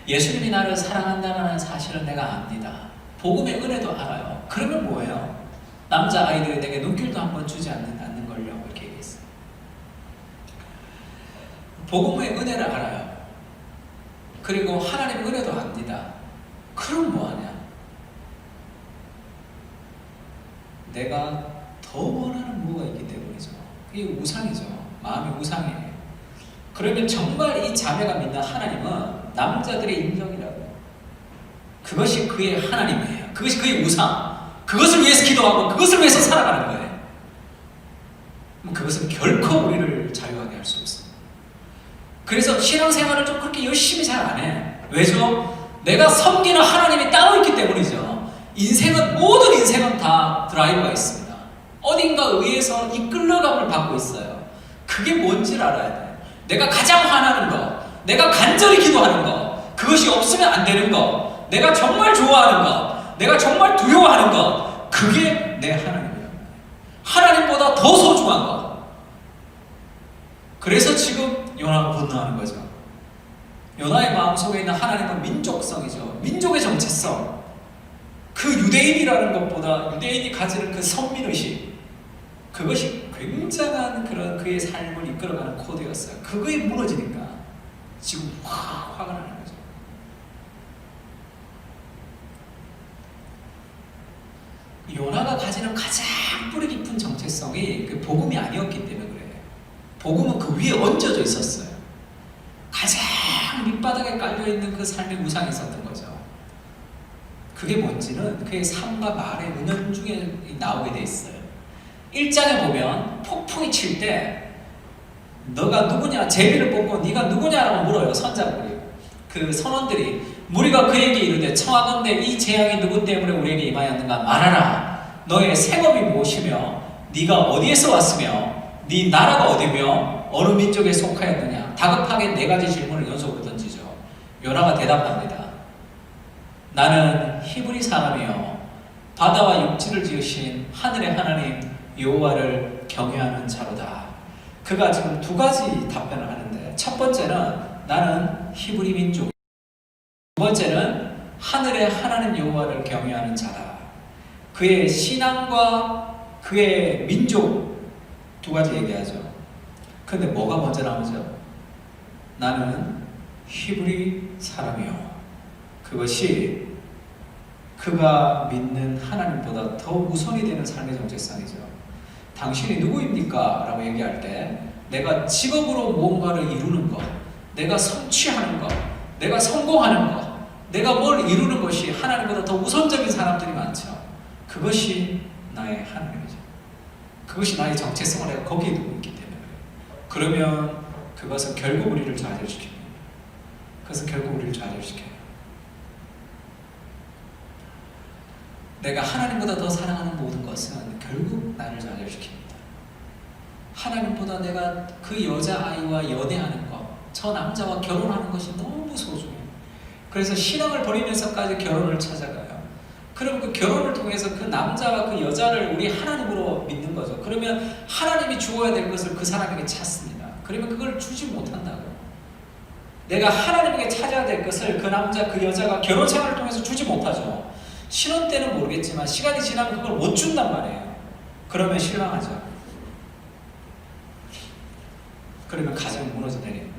Speaker 1: 예수님이 나를 사랑한다는 사실은 내가 압니다. 복음의 은혜도 알아요. 그러면 뭐예요? 남자아이들이 내게 눈길도 한번 주지 않는 걸요. 이렇게 얘기했어요. 복음의 은혜를 알아요. 그리고 하나님의 은혜도 압니다. 그럼 뭐하냐? 내가 더 원하는 뭐가 있기 때문이죠. 이게 우상이죠. 마음이 우상이에요. 그러면 정말 이 자매가 믿는 하나님은 남자들의 인정이라고. 그것이 그의 하나님이에요. 그것이 그의 우상. 그것을 위해서 기도하고 그것을 위해서 살아가는 거예요. 그것은 결코 우리를 자유하게 할 수 없습니다. 그래서 신앙생활을 좀 그렇게 열심히 잘 안 해. 왜죠? 내가 섬기는 하나님이 따로 있기 때문이죠. 모든 인생은 다 드라이브가 있습니다. 어딘가 의해서 이끌려감을 받고 있어요. 그게 뭔지를 알아야 돼요. 내가 가장 화나는 거, 내가 간절히 기도하는 거, 그것이 없으면 안 되는 거, 내가 정말 좋아하는 거, 내가 정말 두려워하는 거, 그게 내 하나님이에요. 하나님보다 더 소중한 거. 그래서 지금 요나가 분노하는 거죠. 요나의 마음속에 있는 하나님은 민족성이죠. 민족의 정체성. 그 유대인이라는 것보다 유대인이 가지는 그 선민의식, 그것이 굉장한 그런 그의 삶을 이끌어가는 코드였어요. 그거에 무너지니까 지금 화가 나는 거죠. 요나가 가지는 가장 뿌리 깊은 정체성이 그 복음이 아니었기 때문에 그래요. 복음은 그 위에 얹어져 있었어요. 가장 밑바닥에 깔려있는 그 삶의 우상이 있었던 거죠. 그게 뭔지는 그의 삶과 말의 은연중에 나오게 돼 있어요. 1장에 보면 폭풍이 칠 때 너가 누구냐? 제비를 뽑고 네가 누구냐라고 물어요. 선자들이. 그 선원들이 무리가 그에게 이르되 청하건대 이 재앙이 누구 때문에 우리에게 임하였는가 말하라. 너의 생업이 무엇이며 네가 어디에서 왔으며 네 나라가 어디며 어느 민족에 속하였느냐. 다급하게 4가지 질문을 연속으로 던지죠. 요나가 대답합니다. 나는 히브리 사람이요 바다와 육지를 지으신 하늘의 하나님 여호와를 경외하는 자로다. 그가 지금 2가지 답변을 하는데, 첫 번째는 나는 히브리 민족, 두 번째는 하늘의 하나님 여호와를 경외하는 자다. 그의 신앙과 그의 민족 2가지 얘기하죠. 그런데 뭐가 먼저 나오죠? 나는 히브리 사람이요. 그것이 그가 믿는 하나님보다 더 우선이 되는 삶의 정체성이죠. 당신이 누구입니까? 라고 얘기할 때 내가 직업으로 무언가를 이루는 것, 내가 성취하는 것, 내가 성공하는 것, 내가 뭘 이루는 것이 하나님보다 더 우선적인 사람들이 많죠. 그것이 나의 하나님이죠. 그것이 나의 정체성을 내가 거기에 두고 있기 때문에 그래요. 그러면 그것은 결국 우리를 좌절시킵니다. 그것은 결국 우리를 좌절시켜요. 내가 하나님보다 더 사랑하는 모든 것은 결국 나를 좌절시킵니다. 하나님보다 내가 그 여자아이와 연애하는 것, 저 남자와 결혼하는 것이 너무 소중해요. 그래서 신앙을 버리면서까지 결혼을 찾아가요. 그럼 그 결혼을 통해서 그 남자와 그 여자를 우리 하나님으로 믿는 거죠. 그러면 하나님이 주어야 될 것을 그 사람에게 찾습니다. 그러면 그걸 주지 못한다고. 내가 하나님에게 찾아야 될 것을 그 남자, 그 여자가 결혼 생활을 통해서 주지 못하죠. 신혼 때는 모르겠지만 시간이 지나면 그걸 못 준단 말이에요. 그러면 실망하죠. 그러면 가정이 무너져 내립니다.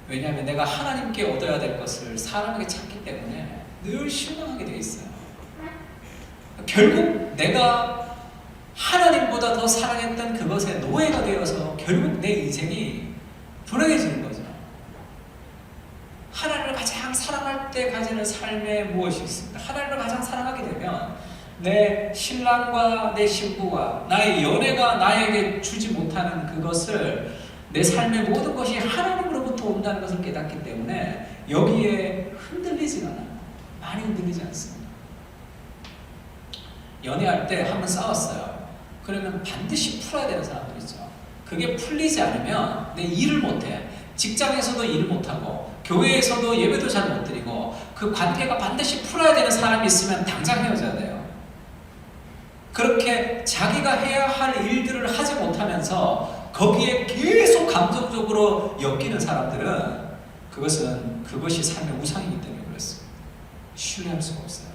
Speaker 1: 왜냐하면 내가 하나님께 얻어야 될 것을 사람에게 찾기 때문에 늘 실망하게 돼 있어요. 결국 내가 하나님보다 더 사랑했던 그것에 노예가 되어서 결국 내 인생이 불행해지는 거죠. 하나님을 가장 사랑할 때 가지는 삶에 무엇이 있습니까? 하나님을 가장 사랑하게 되면 내 신랑과 내 신부가 나의 연애가 나에게 주지 못하는 그것을 내 삶의 모든 것이 하나님으로부터 온다는 것을 깨닫기 때문에 여기에 흔들리지가 않아요. 많이 흔들리지 않습니다. 연애할 때 한번 싸웠어요. 그러면 반드시 풀어야 되는 사람들 있죠. 그게 풀리지 않으면 내 일을 못해. 직장에서도 일을 못하고 교회에서도 예배도 잘 못 드리고 그 관계가 반드시 풀어야 되는 사람이 있으면 당장 헤어져야 돼요. 그렇게 자기가 해야 할 일들을 하지 못하면서 거기에 계속 감정적으로 엮이는 사람들은 그것이 삶의 우상이기 때문에 그렇습니다. 신뢰할 수가 없어요.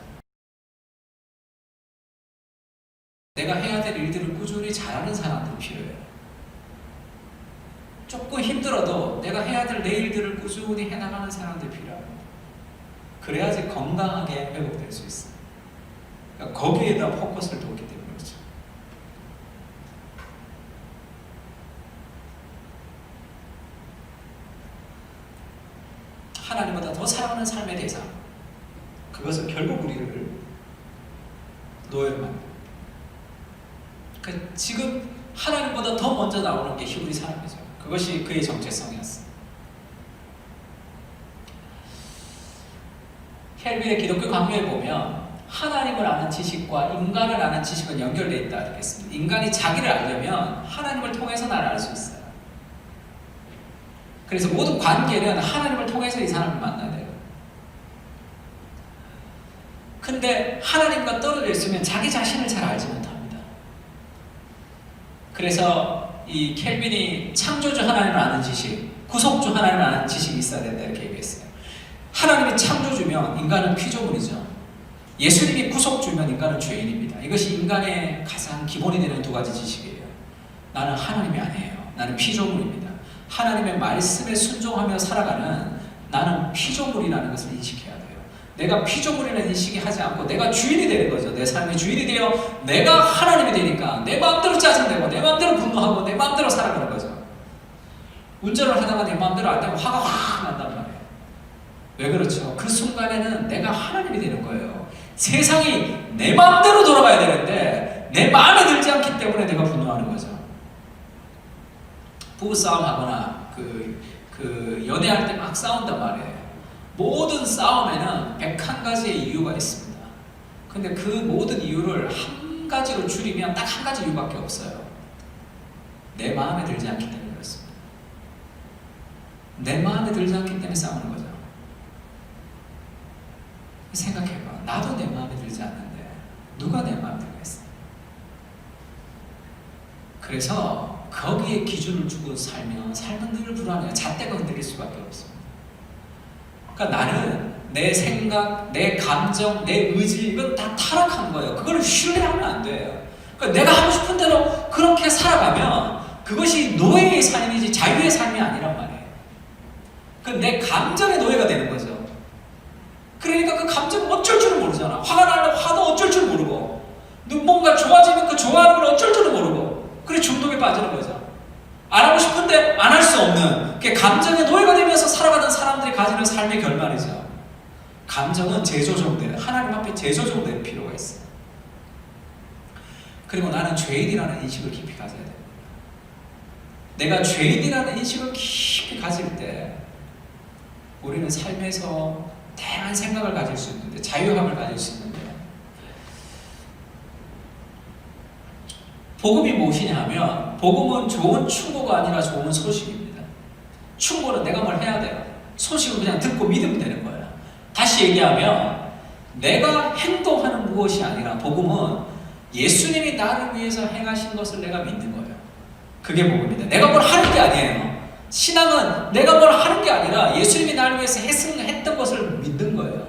Speaker 1: 내가 해야 될 일들을 꾸준히 잘하는 사람들이 필요해요. 조금 힘들어도 내가 해야 될 내 일들을 꾸준히 해나가는 사람들이 필요합니다. 그래야지 건강하게 회복될 수 있어요. 그러니까 거기에다 포커스를 뒀기 때문에 그렇죠. 하나님보다 더 사랑하는 삶의 대상, 그것은 결국 우리를 노예로 만듭니다. 그러니까 지금 하나님보다 더 먼저 나오는 게 히브리 사람이죠. 그것이 그의 정체성이었어요. 켈빈의 기독교 강요에 보면 하나님을 아는 지식과 인간을 아는 지식은 연결되어 있다 이렇게 했습니다. 인간이 자기를 알려면 하나님을 통해서 나를 알 수 있어요. 그래서 모든 관계는 하나님을 통해서 이 사람을 만나야 돼요. 근데 하나님과 떨어져 있으면 자기 자신을 잘 알지 못합니다. 그래서 이 켈빈이 창조주 하나님을 아는 지식, 구속주 하나님을 아는 지식이 있어야 된다 이렇게 얘기했어요. 하나님이 창조주면 인간은 피조물이죠. 예수님이 구속주면 인간은 죄인입니다. 이것이 인간의 가장 기본이 되는 두 가지 지식이에요. 나는 하나님이 아니에요. 나는 피조물입니다. 하나님의 말씀에 순종하며 살아가는 나는 피조물이라는 것을 인식해야 돼요. 내가 피조물이라는 인식이 하지 않고 내가 주인이 되는 거죠. 내 삶의 주인이 되어 내가 하나님이 되니까 내 마음대로 짜증내고 내 마음대로 분노하고 내 마음대로 살아가는 거죠. 운전을 하다가 내 마음대로 안 되면 화가 확 난단 말이에요. 왜 그렇죠? 그 순간에는 내가 하나님이 되는 거예요. 세상이 내 마음대로 돌아가야 되는데 내 마음에 들지 않기 때문에 내가 분노하는 거죠. 부부싸움 하거나 연애할 때 막 싸운단 말이에요. 모든 싸움에는 101가지의 이유가 있습니다. 근데 그 모든 이유를 한 가지로 줄이면 딱 한 가지 이유밖에 없어요. 내 마음에 들지 않기 때문에 그렇습니다. 내 마음에 들지 않기 때문에 싸우는 거죠. 생각해봐. 나도 내 마음에 들지 않는데 누가 내 마음에 들겠어? 그래서 거기에 기준을 두고 살면 삶은 늘 불안해요. 잣대가 흔들릴 수밖에 없습니다. 그러니까 나는 내 생각, 내 감정, 내 의지 이건 다 타락한 거예요. 그걸 신뢰하면 안 돼요. 그러니까 내가 하고 싶은 대로 그렇게 살아가면 그것이 노예의 삶이지 자유의 삶이 아니란 말이에요. 그러니까 내 감정의 노예가 되는 거죠. 그러니까 그 감정 어쩔 줄을 모르잖아. 화가 나면 화도 어쩔 줄 모르고 뭔가 좋아지면 그 좋아하는 걸 어쩔 줄을 모르고 그래 중독에 빠지는 거죠. 안 하고 싶은데 안 할 수 없는 감정의 노예가 되면서 살아가는 사람들이 가지는 삶의 결말이죠. 감정은 재조정돼요. 하나님 앞에 재조정될 필요가 있어요. 그리고 나는 죄인이라는 인식을 깊이 가져야 됩니다. 내가 죄인이라는 인식을 깊이 가질 때 우리는 삶에서 다양한 생각을 가질 수 있는데 자유함을 가질 수 있는데 복음이 무엇이냐 하면 복음은 좋은 충고가 아니라 좋은 소식입니다. 충고는 내가 뭘 해야 돼요. 소식은 그냥 듣고 믿으면 되는 거예요. 다시 얘기하면 내가 행동하는 무엇이 아니라 복음은 예수님이 나를 위해서 행하신 것을 내가 믿는 거예요. 그게 복음입니다. 내가 뭘 하는 게 아니에요. 신앙은 내가 뭘 하는 게 아니라 예수님이 나를 위해서 했던 것을 믿는 거예요.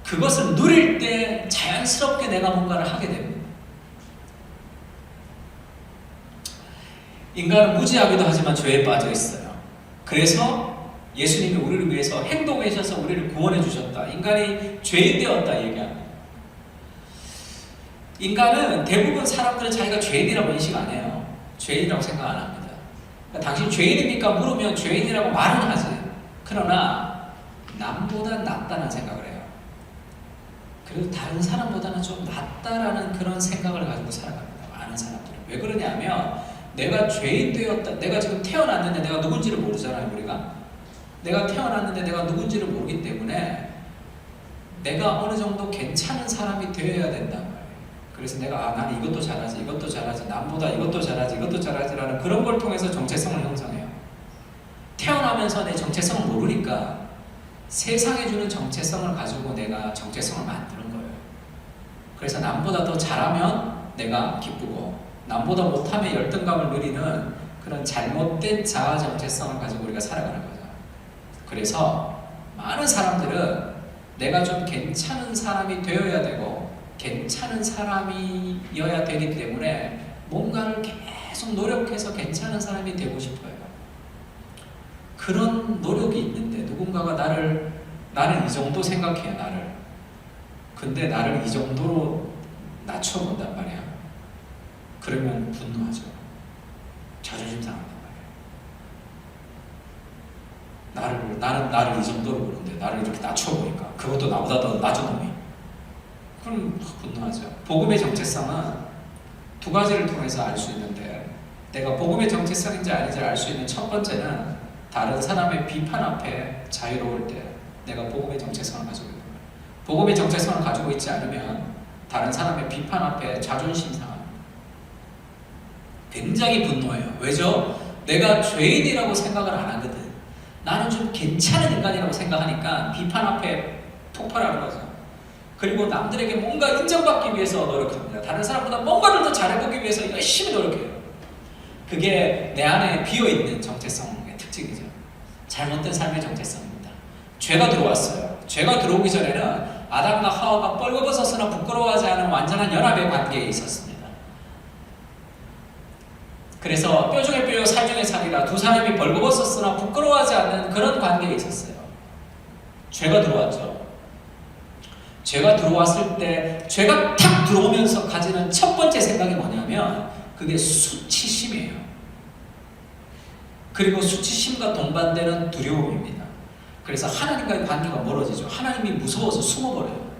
Speaker 1: 그것을 누릴 때 자연스럽게 내가 뭔가를 하게 됩니다. 인간은 무지하기도 하지만 죄에 빠져 있어요. 그래서 예수님이 우리를 위해서 행동해 주셔서 우리를 구원해 주셨다. 인간이 죄인 되었다 얘기합니다. 인간은 대부분 사람들은 자기가 죄인이라고 인식 안 해요. 죄인이라고 생각 안 합니다. 그러니까 당신 죄인입니까? 물으면 죄인이라고 말은 하지. 그러나 남보다 낫다는 생각을 해요. 그래도 다른 사람보다는 좀 낫다라는 그런 생각을 가지고 살아갑니다. 많은 사람들은. 왜 그러냐면 내가 죄인 되었다. 내가 지금 태어났는데 내가 누군지를 모르잖아요. 우리가. 내가 태어났는데 내가 누군지를 모르기 때문에 내가 어느 정도 괜찮은 사람이 되어야 된단 말이에요. 그래서 내가 나는 이것도 잘하지, 이것도 잘하지, 남보다 이것도 잘하지, 이것도 잘하지라는 그런 걸 통해서 정체성을 형성해요. 태어나면서 내 정체성을 모르니까 세상에 주는 정체성을 가지고 내가 정체성을 만드는 거예요. 그래서 남보다 더 잘하면 내가 기쁘고 남보다 못하면 열등감을 누리는 그런 잘못된 자아 정체성을 가지고 우리가 살아가는 거죠. 그래서 많은 사람들은 내가 좀 괜찮은 사람이 되어야 되고 괜찮은 사람이어야 되기 때문에 뭔가를 계속 노력해서 괜찮은 사람이 되고 싶어요. 그런 노력이 있는데 누군가가 나는 이 정도 생각해요. 나를. 근데 나를 이 정도로 낮춰본단 말이야. 그러면 분노하죠. 자존심 상한단 말이야. 나는 나를 이 정도로 보는데 나를 이렇게 낮춰보니까 그것도 나보다 더 낮은 놈이. 그럼 분노하죠. 복음의 정체성은 두 가지를 통해서 알 수 있는데 내가 복음의 정체성인지 아닌지 알 수 있는 첫 번째는 다른 사람의 비판 앞에 자유로울 때 내가 복음의 정체성을 가지고 있는 거예요. 복음의 정체성을 가지고 있지 않으면 다른 사람의 비판 앞에 자존심 상합니다. 굉장히 분노해요. 왜죠? 내가 죄인이라고 생각을 안 하거든. 나는 좀 괜찮은 인간이라고 생각하니까 비판 앞에 폭발하는 거죠. 그리고 남들에게 뭔가 인정받기 위해서 노력합니다. 다른 사람보다 뭔가를 더 잘해보기 위해서 열심히 노력해요. 그게 내 안에 비어있는 정체성의 특징이죠. 잘못된 삶의 정체성입니다. 죄가 들어왔어요. 죄가 들어오기 전에는 아담과 하와가 뻘거벗었으나 부끄러워하지 않은 완전한 연합의 관계에 있었습니다. 그래서 뼈 중에 뼈요 살 중에 살이라 두 사람이 벌거벗었으나 부끄러워하지 않는 그런 관계에 있었어요. 죄가 들어왔죠. 죄가 들어왔을 때 죄가 탁 들어오면서 가지는 첫 번째 생각이 뭐냐면 그게 수치심이에요. 그리고 수치심과 동반되는 두려움입니다. 그래서 하나님과의 관계가 멀어지죠. 하나님이 무서워서 숨어버려요.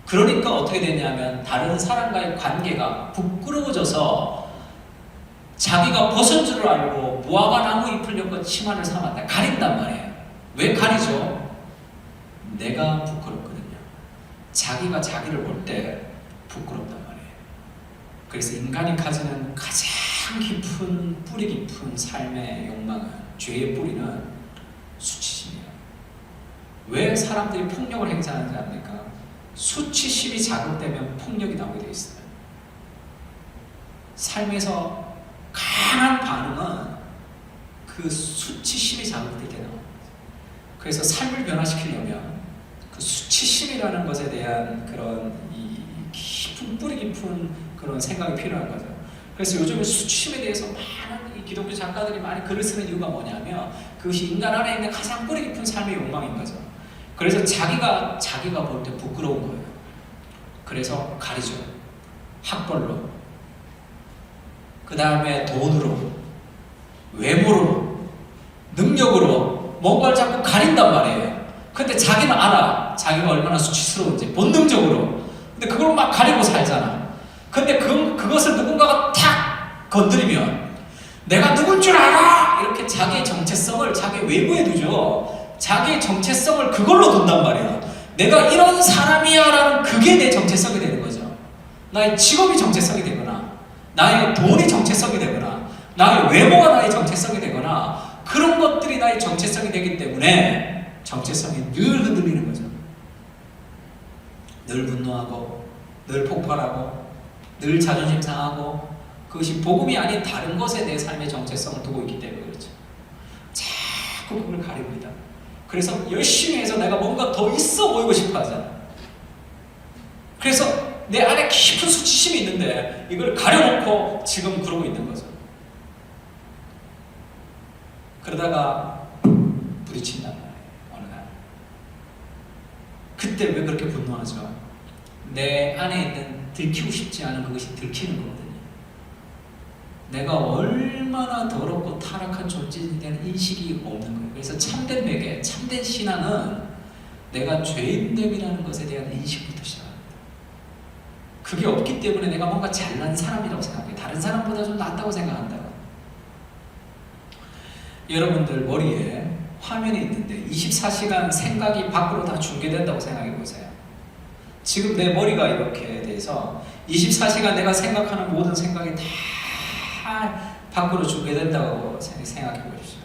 Speaker 1: 그러니까 어떻게 되냐면 다른 사람과의 관계가 부끄러워져서 자기가 벗은 줄 알고 무화과 나무 잎을 엮은 치마를 삼았다. 가린단 말이에요. 왜 가리죠? 내가 부끄럽거든요. 자기가 자기를 볼 때 부끄럽단 말이에요. 그래서 인간이 가지는 가장 깊은 뿌리 깊은 삶의 욕망은 죄의 뿌리는 수치심이에요. 왜 사람들이 폭력을 행사하는지 압니까? 수치심이 자극되면 폭력이 나오게 되어 있어요. 삶에서 강한 반응은 그 수치심이 자극될 때 나옵니다. 그래서 삶을 변화시키려면 그 수치심이라는 것에 대한 그런 이 깊은 뿌리 깊은 그런 생각이 필요한 거죠. 그래서 요즘에 수치심에 대해서 많은 이 기독교 작가들이 많이 글을 쓰는 이유가 뭐냐면 그것이 인간 안에 있는 가장 뿌리 깊은 삶의 욕망인 거죠. 그래서 자기가 볼 때 부끄러운 거예요. 그래서 가리죠. 학벌로, 그 다음에 돈으로, 외모로, 능력으로 뭔가를 자꾸 가린단 말이에요. 근데 자기는 알아. 자기가 얼마나 수치스러운지 본능적으로. 근데 그걸 막 가리고 살잖아. 근데 그것을 누군가가 탁 건드리면 내가 누굴 줄 알아! 이렇게 자기의 정체성을 자기 외부에 두죠. 자기의 정체성을 그걸로 둔단 말이야. 내가 이런 사람이야 라는 그게 내 정체성이 되는 거죠. 나의 직업이 정체성이 되거나 나의 돈이 정체성이 되거나 나의 외모가 나의 정체성이 되거나 그런 것들이 나의 정체성이 되기 때문에 정체성이 늘 흔들리는 거죠. 늘 분노하고 늘 폭발하고 늘 자존심 상하고 그것이 복음이 아닌 다른 것에 내 삶의 정체성을 두고 있기 때문에 그렇죠. 자꾸 그걸 가립니다. 그래서 열심히 해서 내가 뭔가 더 있어 보이고 싶어 하잖아. 그래서 내 안에 깊은 수치심이 있는데 이걸 가려놓고 지금 그러고 있는 거죠. 그러다가 부딪힌단 말이에요. 어느 날. 그때 왜 그렇게 분노하죠? 내 안에 있는 들키고 싶지 않은 그것이 들키는 거거든요. 내가 얼마나 더럽고 타락한 존재에 대한 인식이 없는 거예요. 그래서 참된 회개, 참된 신앙은 내가 죄인됨이라는 것에 대한 인식부터 시작합니다. 그게 없기 때문에 내가 뭔가 잘난 사람이라고 생각해요. 다른 사람보다 좀 낫다고 생각한다고. 여러분들 머리에 화면이 있는데 24시간 생각이 밖으로 다 중계된다고 생각해 보세요. 지금 내 머리가 이렇게 돼서 24시간 내가 생각하는 모든 생각이 다 밖으로 중계된다고 생각해 보십시오.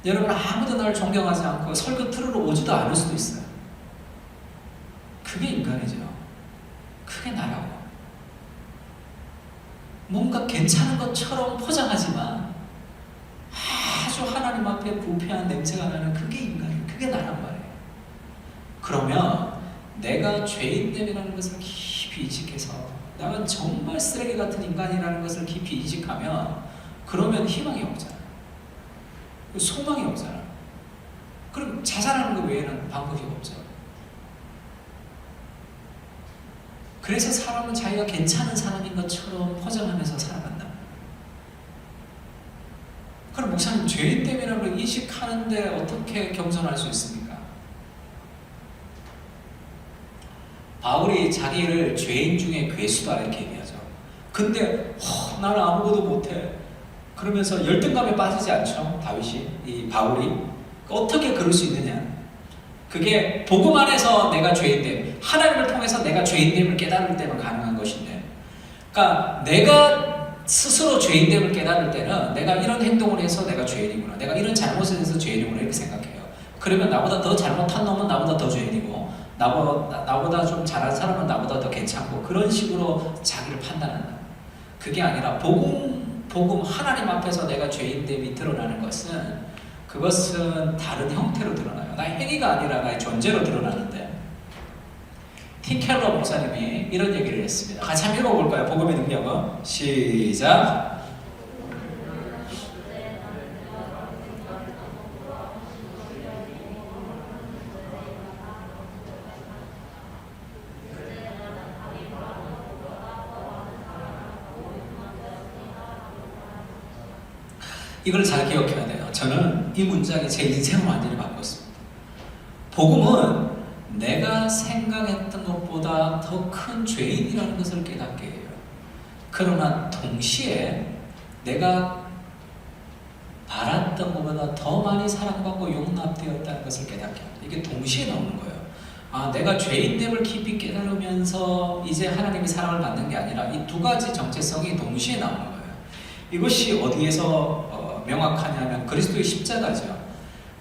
Speaker 1: 여러분 아무도 나를 존경하지 않고 설교 들으러 오지도 않을 수도 있어요. 그게 인간이죠. 그게 나라고. 뭔가 괜찮은 것처럼 포장하지만 아주 하나님 앞에 부패한 냄새가 나는 그게 인간이에요. 그게 나란 말이에요. 그러면 내가 죄인됨이라는 것을 깊이 인식해서 나는 정말 쓰레기 같은 인간이라는 것을 깊이 인식하면 그러면 희망이 없잖아. 소망이 없잖아. 그럼 자살하는 것 외에는 방법이 없죠. 그래서 사람은 자기가 괜찮은 사람인 것처럼 포장하면서 살아간다. 그럼 목사님 죄인됨이라는 걸 인식하는데 어떻게 겸손할 수 있습니까? 바울이 자기를 죄인 중에 괴수다 이렇게 얘기하죠. 근데 나는 아무것도 못해. 그러면서 열등감에 빠지지 않죠. 다윗이, 이 바울이. 어떻게 그럴 수 있느냐? 그게 복음 안에서 내가 죄인됨, 하나님을 통해서 내가 죄인됨을 깨달을 때만 가능한 것인데, 그러니까 내가 스스로 죄인됨을 깨달을 때는 내가 이런 행동을 해서 내가 죄인이구나, 내가 이런 잘못을 해서 죄인이구나 이렇게 생각해요. 그러면 나보다 더 잘못한 놈은 나보다 더 죄인이고, 나보다 좀 잘한 사람은 나보다 더 괜찮고, 그런 식으로 자기를 판단한다. 그게 아니라 복음 하나님 앞에서 내가 죄인됨이 드러나는 것은, 그것은 다른 형태로 드러나요. 나의 행위가 아니라 나의 존재로 드러나는데, 팀 켈러 목사님이 이런 얘기를 했습니다. 같이 한번 읽어볼까요? 복음의 능력은? 시작! 이걸 잘 기억해야 돼요. 저는 이 문장이 제 인생을 완전히 바꿨습니다. 복음은 내가 생각했던 것보다 더 큰 죄인이라는 것을 깨닫게 해요. 그러나 동시에 내가 바랐던 것보다 더 많이 사랑받고 용납되었다는 것을 깨닫게 합니다. 이게 동시에 나오는 거예요. 내가 죄인됨을 깊이 깨달으면서 이제 하나님의 사랑을 받는 게 아니라 이 두 가지 정체성이 동시에 나오는 거예요. 이것이 어디에서 명확하냐면 그리스도의 십자가죠.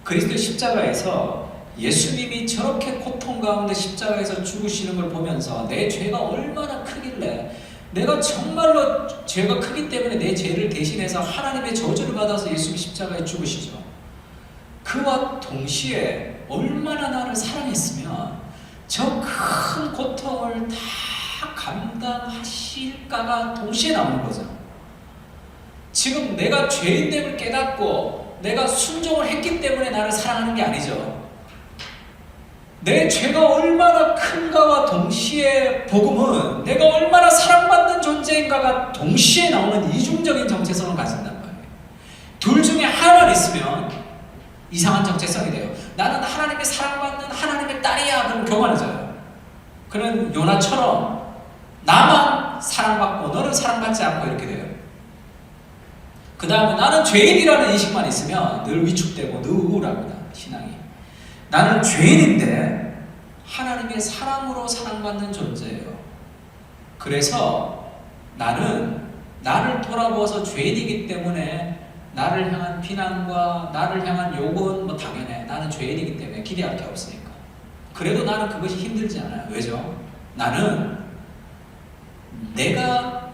Speaker 1: 그리스도의 십자가에서 예수님이 저렇게 고통 가운데 십자가에서 죽으시는 걸 보면서 내 죄가 얼마나 크길래, 내가 정말로 죄가 크기 때문에 내 죄를 대신해서 하나님의 저주를 받아서 예수님이 십자가에 죽으시죠. 그와 동시에 얼마나 나를 사랑했으면 저 큰 고통을 다 감당하실까가 동시에 나오는 거죠. 지금 내가 죄인됨을 깨닫고 내가 순종을 했기 때문에 나를 사랑하는 게 아니죠. 내 죄가 얼마나 큰가와 동시에 복음은 내가 얼마나 사랑받는 존재인가가 동시에 나오는 이중적인 정체성을 가진단 말이에요. 둘 중에 하나만 있으면 이상한 정체성이 돼요. 나는 하나님의 사랑받는 하나님의 딸이야. 그럼 교만해져요. 그는 요나처럼 나만 사랑받고 너는 사랑받지 않고 이렇게 돼요. 그 다음에 나는 죄인이라는 인식만 있으면 늘 위축되고 늘 우울합니다. 신앙이. 나는 죄인인데 하나님의 사랑으로 사랑받는 존재예요. 그래서 나는 나를 돌아보아서 죄인이기 때문에 나를 향한 비난과 나를 향한 욕은 뭐 당연해. 나는 죄인이기 때문에 기대할 게 없으니까. 그래도 나는 그것이 힘들지 않아요. 왜죠? 나는 내가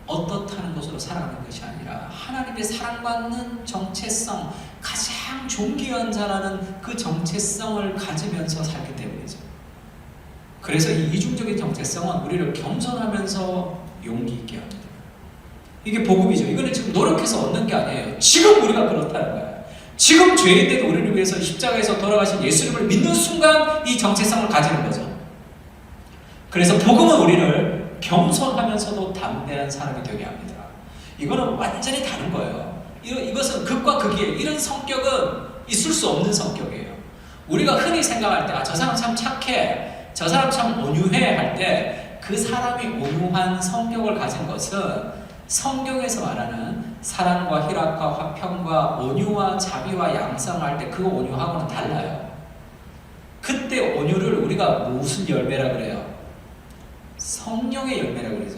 Speaker 1: 어떻다는 것으로 살아가는 것이 아니라 하나님의 사랑받는 정체성, 가장 존귀한 자라는 그 정체성을 가지면서 살기 때문이죠. 그래서 이 이중적인 정체성은 우리를 겸손하면서 용기 있게 합니다. 이게 복음이죠. 이거는 지금 노력해서 얻는 게 아니에요. 지금 우리가 그렇다는 거예요. 지금 죄인데도 우리를 위해서 십자가에서 돌아가신 예수님을 믿는 순간 이 정체성을 가지는 거죠. 그래서 복음은 우리를 겸손하면서도 담대한 사람이 되게 합니다. 이거는 완전히 다른 거예요. 이것은 극과 극이에요. 이런 성격은 있을 수 없는 성격이에요. 우리가 흔히 생각할 때, 아, 저 사람 참 착해, 저 사람 참 온유해 할 때 그 사람이 온유한 성격을 가진 것은 성경에서 말하는 사랑과 희락과 화평과 온유와 자비와 양성을 할 때 그 온유하고는 달라요. 그때 온유를 우리가 무슨 열매라 그래요? 성령의 열매라고 그러죠.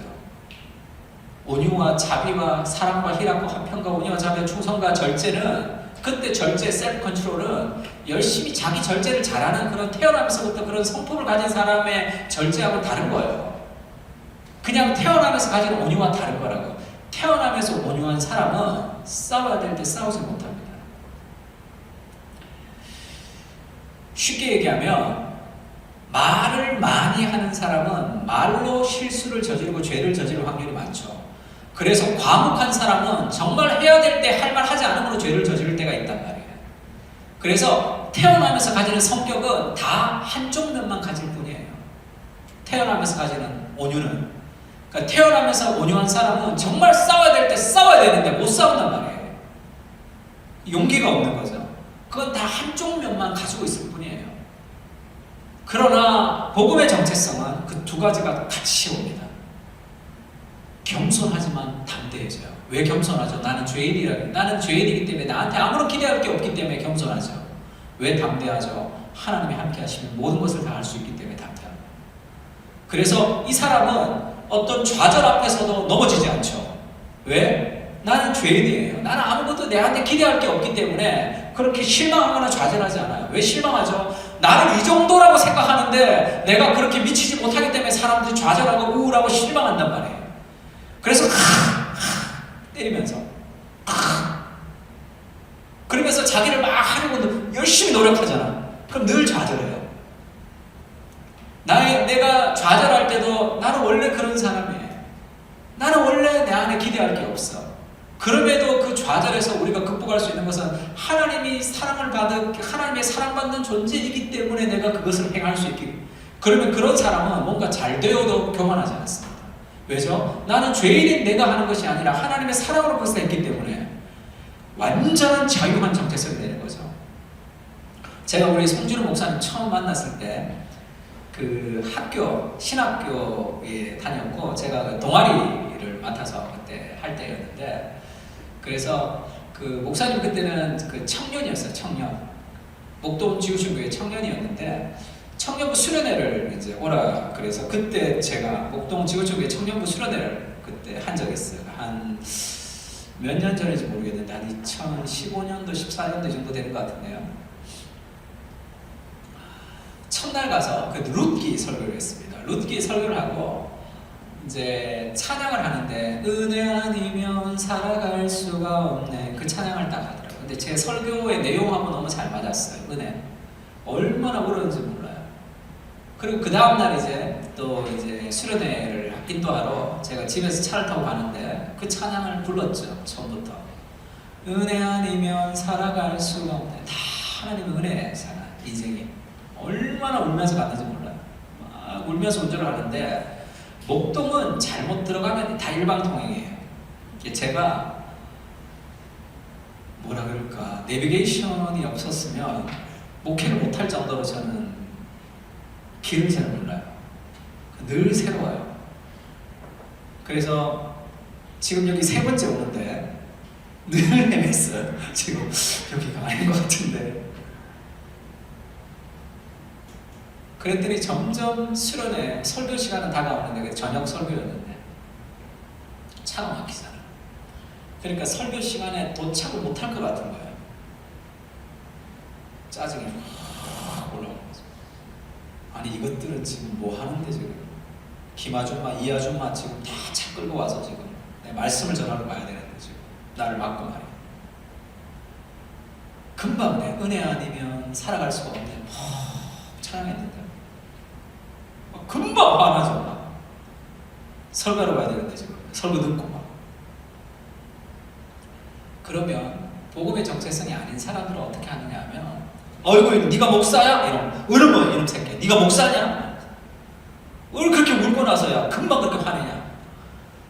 Speaker 1: 온유와 자비와 사랑과 희락과 화평과 온유와 자비와 충성과 절제는, 그때 절제, 셀프 컨트롤은 열심히 자기 절제를 잘하는 그런 태어나면서부터 그런 성품을 가진 사람의 절제하고는 다른 거예요. 그냥 태어나면서 가진 온유와 다른 거라고. 태어나면서 온유한 사람은 싸워야 될 때 싸우지 못합니다. 쉽게 얘기하면 말을 많이 하는 사람은 말로 실수를 저지르고 죄를 저지를 확률이 많죠. 그래서 과묵한 사람은 정말 해야 될 때 할 말 하지 않으므로 죄를 저지를 때가 있단 말이에요. 그래서 태어나면서 가지는 성격은 다 한쪽 면만 가질 뿐이에요. 태어나면서 가지는 온유는. 그러니까 태어나면서 온유한 사람은 정말 싸워야 될 때 싸워야 되는데 못 싸운단 말이에요. 용기가 없는 거죠. 그건 다 한쪽 면만 가지고 있을 뿐이에요. 그러나 복음의 정체성은 그 두 가지가 같이 옵니다. 겸손하지만 담대해져요. 왜 겸손하죠? 나는 죄인이라. 나는 죄인이기 때문에 나한테 아무런 기대할 게 없기 때문에 겸손하죠. 왜 담대하죠? 하나님이 함께 하시면 모든 것을 다 할 수 있기 때문에 담대합니다. 그래서 이 사람은 어떤 좌절 앞에서도 넘어지지 않죠. 왜? 나는 죄인이에요. 나는 아무것도 내한테 기대할 게 없기 때문에 그렇게 실망하거나 좌절하지 않아요. 왜 실망하죠? 나를 이 정도라고 생각하는데 내가 그렇게 미치지 못하기 때문에 사람들이 좌절하고 우울하고 실망한단 말이에요. 그래서 때리면서 그러면서 자기를 막 하려고 열심히 노력하잖아. 그럼 늘 좌절해요. 내가 좌절할 때도 나는 원래 그런 사람이에요. 나는 원래 내 안에 기대할 게 없어. 그럼에도 그 좌절에서 우리가 극복할 수 있는 것은 하나님이 하나님의 사랑받는 존재이기 때문에 내가 그것을 행할 수 있기. 그러면 그런 사람은 뭔가 잘 되어도 교만하지 않습니다. 왜죠? 나는 죄인인 내가 하는 것이 아니라 하나님의 사랑으로 그것을 했기 때문에 완전한 자유한 정체성이 되는 거죠. 제가 우리 송준호 목사님 처음 만났을 때 그 신학교에 다녔고 제가 동아리를 맡아서 그때 할 때였는데, 그래서 그 목사님 그때는 그 청년이었어요. 청년. 목동 지구촌교회 청년이었는데 청년부 수련회를 이제 오라 그래서 그때 제가 목동 지구촌교회 청년부 수련회를 그때 한 적이 있어요. 한 몇 년 전인지 모르겠는데 한 2015년도 14년도 정도 되는 것 같은데요. 첫날 가서 그 룻기 설교를 했습니다. 룻기 설교를 하고 이제 찬양을 하는데 은혜 아니면 살아갈 수가 없네, 그 찬양을 딱 하더라고요. 근데 제 설교의 내용하고 너무 잘 맞았어요. 은혜. 얼마나 어려운지 몰라요. 그리고 그 다음날 또 수련회를 인도하러 제가 집에서 차를 타고 가는데 그 찬양을 불렀죠. 처음부터. 은혜 아니면 살아갈 수가 없네. 다 하나님의 은혜에 사는 인생이. 얼마나 울면서 갔는지 몰라요. 막 울면서 운전을 하는데 목동은 잘못 들어가면 다 일방통행이에요. 제가 뭐라 그럴까, 내비게이션이 없었으면 목회를 못할 정도로 저는 길을 잘 몰라요. 늘 새로워요. 그래서 지금 여기 세 번째 오는데 늘 헤맸어요. 지금 여기가 아닌 것 같은데. 그랬더니 점점 수련회 설교 시간은 다가오는데 저녁 설교였는데 차가 막히잖아. 그러니까 설교 시간에 도착을 못할 것 같은 거예요. 짜증이 확 올라오는 거죠. 아니 이것들은 지금 뭐 하는데 지금 김아줌마, 이아줌마 지금 다 차 끌고 와서 지금 내 말씀을 전하러 가야 되는데 지금 나를 막고 말이야. 금방 내 은혜 아니면 살아갈 수가 없네. 찬양했는데 금방 화나죠. 설교하러 가야 되는데 지금 설교 듣고 막. 그러면 복음의 정체성이 아닌 사람들은 어떻게 하느냐 하면 어이구 네가 목사야? 이놈 새끼 네가 목사냐? 왜 그렇게 울고 나서야 금방 그렇게 화내냐?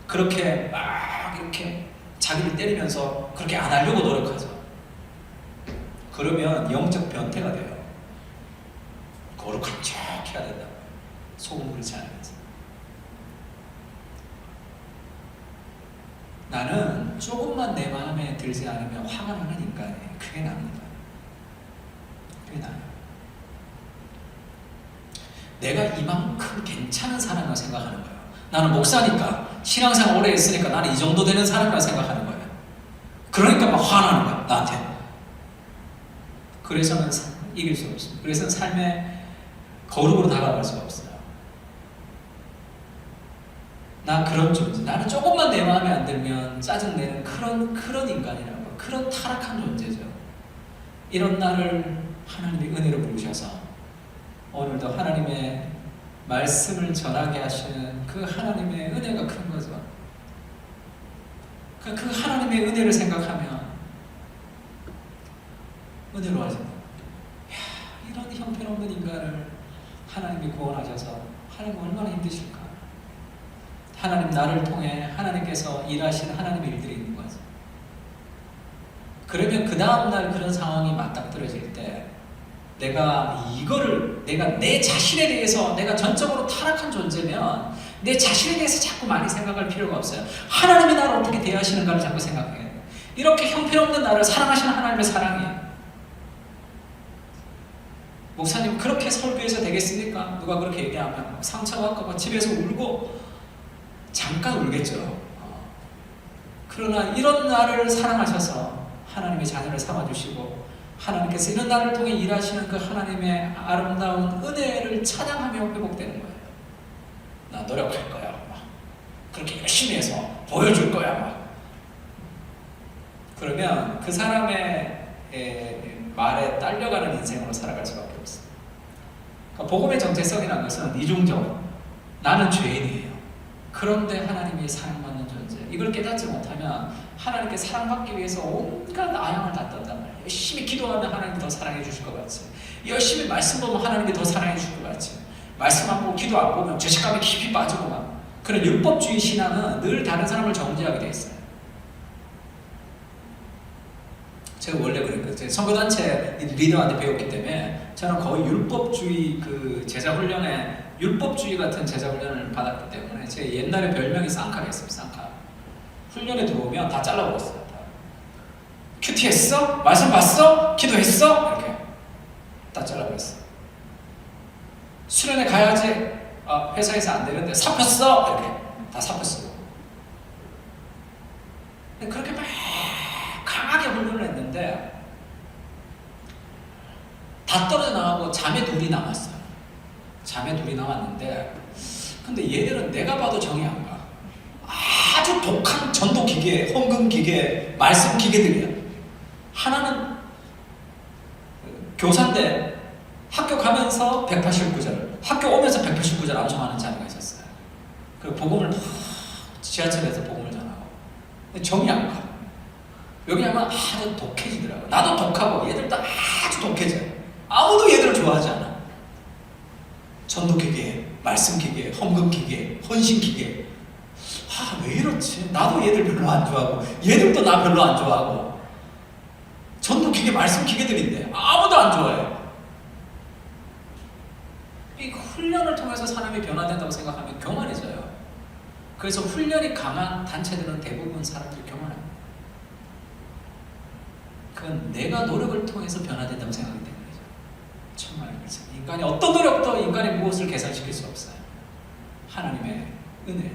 Speaker 1: 그렇게 막 이렇게 자기를 때리면서 그렇게 안 하려고 노력하죠. 그러면 영적 변태가 돼요. 거룩한 척 해야 된다. 속은 그렇지 않으면서. 나는 조금만 내 마음에 들지 않으면 화가 나는 인간이에요. 그게 납니다. 그게 나요. 내가 이만큼 괜찮은 사람이라고 생각하는 거예요. 나는 목사니까, 신앙생활 오래 했으니까 나는 이 정도 되는 사람이라고 생각하는 거예요. 그러니까 막 화나는 거야, 나한테. 그래서는 이길 수 없습니다. 그래서는 삶의 거룩으로 다가갈 수가 없어요. 나 그런 존재. 나는 조금만 내 마음에 안 들면 짜증내는 그런 인간이라고. 그런 타락한 존재죠. 이런 나를 하나님의 은혜로 부르셔서 오늘도 하나님의 말씀을 전하게 하시는 그 하나님의 은혜가 큰 거죠. 그 하나님의 은혜를 생각하면 은혜로 하신다. 이런 형편없는 인간을 하나님이 구원하셔서 하나님 얼마나 힘드실까. 하나님 나를 통해 하나님께서 일하신 하나님의 일들이 있는 거죠. 그러면 그 다음날 그런 상황이 맞닥뜨려질 때 내가 내 자신에 대해서 내가 전적으로 타락한 존재면 내 자신에 대해서 자꾸 많이 생각할 필요가 없어요. 하나님이 나를 어떻게 대하시는가를 자꾸 생각해요. 이렇게 형편없는 나를 사랑하시는 하나님의 사랑이에요. 목사님 그렇게 설교해서 되겠습니까? 누가 그렇게 얘기하면 상처받고 집에서 울고 잠깐 울겠죠. 그러나 이런 나를 사랑하셔서 하나님의 자녀를 삼아주시고 하나님께서 이런 나를 통해 일하시는 그 하나님의 아름다운 은혜를 찬양하며 회복되는 거예요. 나 노력할 거야. 막. 그렇게 열심히 해서 보여줄 거야. 막. 그러면 그 사람의 말에 딸려가는 인생으로 살아갈 수밖에 없어요. 그러니까 복음의 정체성이라는 것은 이중적. 나는 죄인이에요. 그런데 하나님이 사랑받는 존재. 이걸 깨닫지 못하면 하나님께 사랑받기 위해서 온갖 아양을 다 떴단 말이에요. 열심히 기도하면 하나님이 더 사랑해 주실 것 같이, 열심히 말씀 보면 하나님이 더 사랑해 주실 것 같이, 말씀 안 보고 기도 안 보면 죄책감에 깊이 빠지고 막 그런 율법주의 신앙은 늘 다른 사람을 정죄하게 돼 있어요. 제가 원래 그랬거든요. 선교단체 리더한테 배웠기 때문에 저는 거의 율법주의 그 제자 훈련에 율법주의 같은 제자 훈련을 받았기 때문에 제 옛날에 별명이 쌍칼이었어요. 쌍칼. 훈련에 들어오면 다 잘라버렸어요. 다. 큐티 했어? 말씀 봤어? 기도했어? 이렇게 다 잘라버렸어요. 수련회 가야지. 회사에서 안 되는데 사폈어? 이렇게 다 사폈어요. 그렇게 막 강하게 훈련을 했는데 다 떨어져 나가고 자매 둘이 남았어요. 자매 둘이 남았는데 근데 얘들은 내가 봐도 정이 안 가. 아주 독한 전도 기계, 헌금 기계, 말씀 기계들이야. 하나는 교사인데 학교 가면서 189절, 학교 오면서 189절 암송하는 자녀가 있었어요. 그 복음을 막 지하철에서 복음을 전하고 정이 안 가. 여기 하면 아주 독해지더라고요. 나도 독하고 얘들도 아주 독해져요. 아무도 얘들을 좋아하지 않아. 전도기계, 말씀기계, 헌금기계, 헌신기계. 왜 이렇지? 나도 얘들 별로 안 좋아하고 얘들도 나 별로 안 좋아하고 전도기계, 말씀기계들인데 아무도 안 좋아해요. 이 훈련을 통해서 사람이 변화된다고 생각하면 교만해져요. 그래서 훈련이 강한 단체들은 대부분 사람들이 교만합니다. 그건 내가 노력을 통해서 변화된다고 생각이 되는 거죠. 정말 그렇죠. 인간이 어떤 노력도 인간의 무엇을 개선시킬 수 없어요. 하나님의 은혜.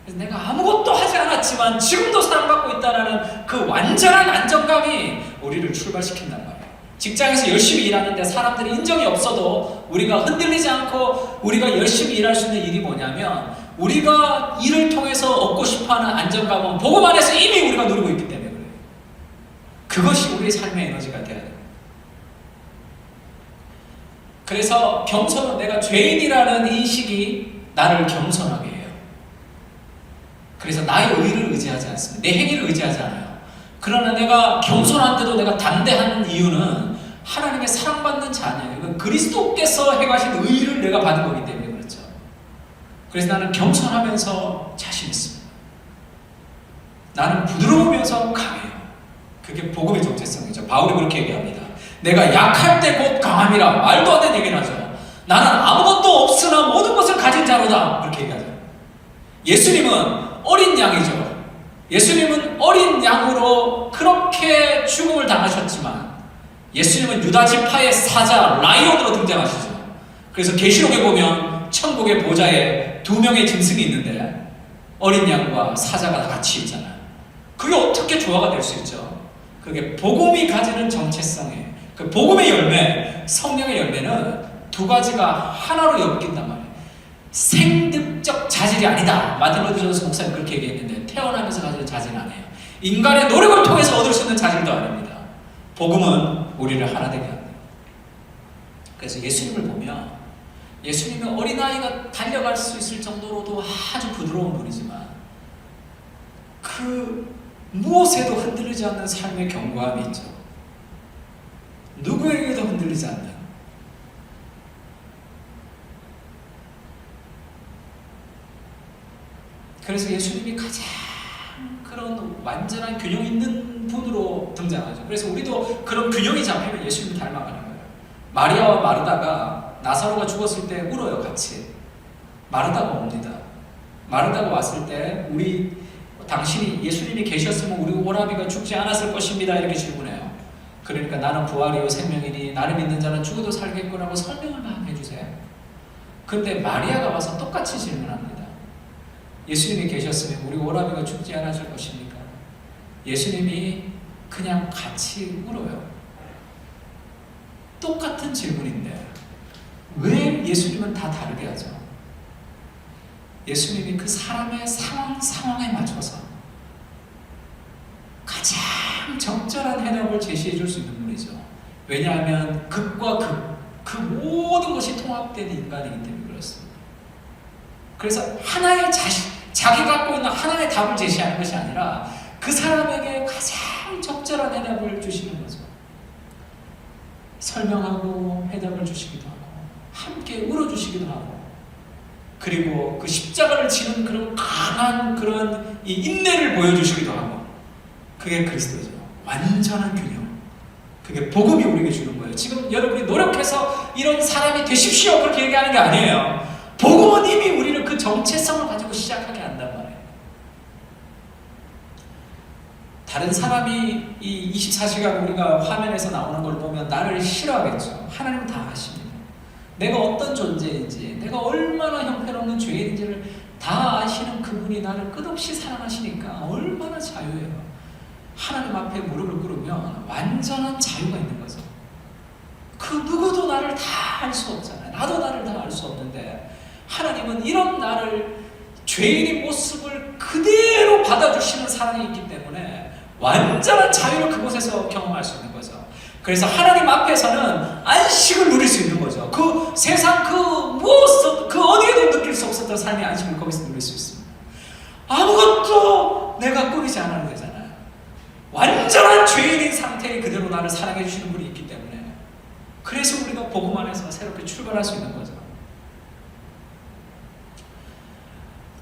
Speaker 1: 그래서 내가 아무것도 하지 않았지만 지금도 사랑받고 있다는 그 완전한 안정감이 우리를 출발시킨단 말이에요. 직장에서 열심히 일하는데 사람들이 인정이 없어도 우리가 흔들리지 않고 우리가 열심히 일할 수 있는 일이 뭐냐면 우리가 일을 통해서 얻고 싶어하는 안정감은 복음 안에서 이미 우리가 누리고 있기 때문에 그래요. 그것이 우리의 삶의 에너지가 돼야 돼요. 그래서 겸손은 내가 죄인이라는 인식이 나를 겸손하게 해요. 그래서 나의 의를 의지하지 않습니다. 내 행위를 의지하지 않아요. 그러나 내가 겸손한데도 내가 담대한 이유는 하나님의 사랑받는 자녀예요. 이건 그리스도께서 행하신 의를 내가 받은 거기 때문에 그렇죠. 그래서 나는 겸손하면서 자신 있습니다. 나는 부드러우면서 강해요. 그게 복음의 정체성이죠. 바울이 그렇게 얘기합니다. 내가 약할 때 곧 강함이라. 말도 안 되는 얘기는 하죠. 나는 아무것도 없으나 모든 것을 가진 자로다. 그렇게 얘기하죠. 예수님은 어린 양이죠. 예수님은 어린 양으로 그렇게 죽음을 당하셨지만 예수님은 유다 지파의 사자 라이온으로 등장하시죠. 그래서 계시록에 보면 천국의 보좌에 2명의 짐승이 있는데 어린 양과 사자가 같이 있잖아요. 그게 어떻게 조화가 될 수 있죠? 그게 복음이 가지는 정체성에 그 복음의 열매, 성령의 열매는 두 가지가 하나로 엮인단 말이에요. 생득적 자질이 아니다. 마틴 루터 존스 목사님 그렇게 얘기했는데 태어나면서 가지는 자질은 아니에요. 인간의 노력을 통해서 얻을 수 있는 자질도 아닙니다. 복음은 우리를 하나 되게 합니다. 그래서 예수님을 보면 예수님은 어린아이가 달려갈 수 있을 정도로도 아주 부드러운 분이지만 그 무엇에도 흔들리지 않는 삶의 견고함이 있죠. 누구에게도 흔들리지 않는. 그래서 예수님이 가장 그런 완전한 균형 있는 분으로 등장하죠. 그래서 우리도 그런 균형이 잡히면 예수님을 닮아가는 거예요. 마리아와 마르다가 나사로가 죽었을 때 울어요, 같이. 마르다가 옵니다. 마르다가 왔을 때 당신이 예수님이 계셨으면 우리 오라비가 죽지 않았을 것입니다. 이렇게 질문해요. 그러니까 나는 부활이요 생명이니 나를 믿는 자는 죽어도 살겠구나고 설명을 막 해주세요. 근데 마리아가 와서 똑같이 질문합니다. 예수님이 계셨으면 우리 오라비가 죽지 않았을 것입니까? 예수님이 그냥 같이 울어요. 똑같은 질문인데 왜 예수님은 다 다르게 하죠? 예수님이 그 사람의 상황에 맞춰서 가장 적절한 해답을 제시해 줄 수 있는 분이죠. 왜냐하면 극과 그 모든 것이 통합된 인간이기 때문에 그렇습니다. 그래서 하나의 자기 갖고 있는 하나의 답을 제시하는 것이 아니라 그 사람에게 가장 적절한 해답을 주시는 거죠. 설명하고 해답을 주시기도 하고 함께 울어주시기도 하고 그리고 그 십자가를 지는 그런 강한 그런 이 인내를 보여주시기도 하고 그게 그리스도죠. 완전한 균형. 그게 복음이 우리에게 주는 거예요. 지금 여러분이 노력해서 이런 사람이 되십시오 그렇게 얘기하는 게 아니에요. 복음은 이미 우리를 그 정체성을 가지고 시작하게 한단 말이에요. 다른 사람이 이 24시간 우리가 화면에서 나오는 걸 보면 나를 싫어하겠죠. 하나님은 다 아십니다. 내가 어떤 존재인지, 내가 얼마나 형편없는 죄인인지를 다 아시는 그분이 나를 끝없이 사랑하시니까 얼마나 자유해요. 하나님 앞에 무릎을 꿇으면 완전한 자유가 있는 거죠. 그 누구도 나를 다 알 수 없잖아요. 나도 나를 다 알 수 없는데 하나님은 이런 나를 죄인의 모습을 그대로 받아주시는 사랑이 있기 때문에 완전한 자유를 그곳에서 경험할 수 있는 거죠. 그래서 하나님 앞에서는 안식을 누릴 수 있는 거죠. 그 세상 무엇도 그 어디에도 느낄 수 없었던 삶의 안식을 거기서 누릴 수 있습니다. 아무것도 내가 꾸미지 않아도 되잖아요. 완전한 죄인인 상태에 그대로 나를 사랑해 주시는 분이 있기 때문에 그래서 우리가 복음 안에서 새롭게 출발할 수 있는 거죠.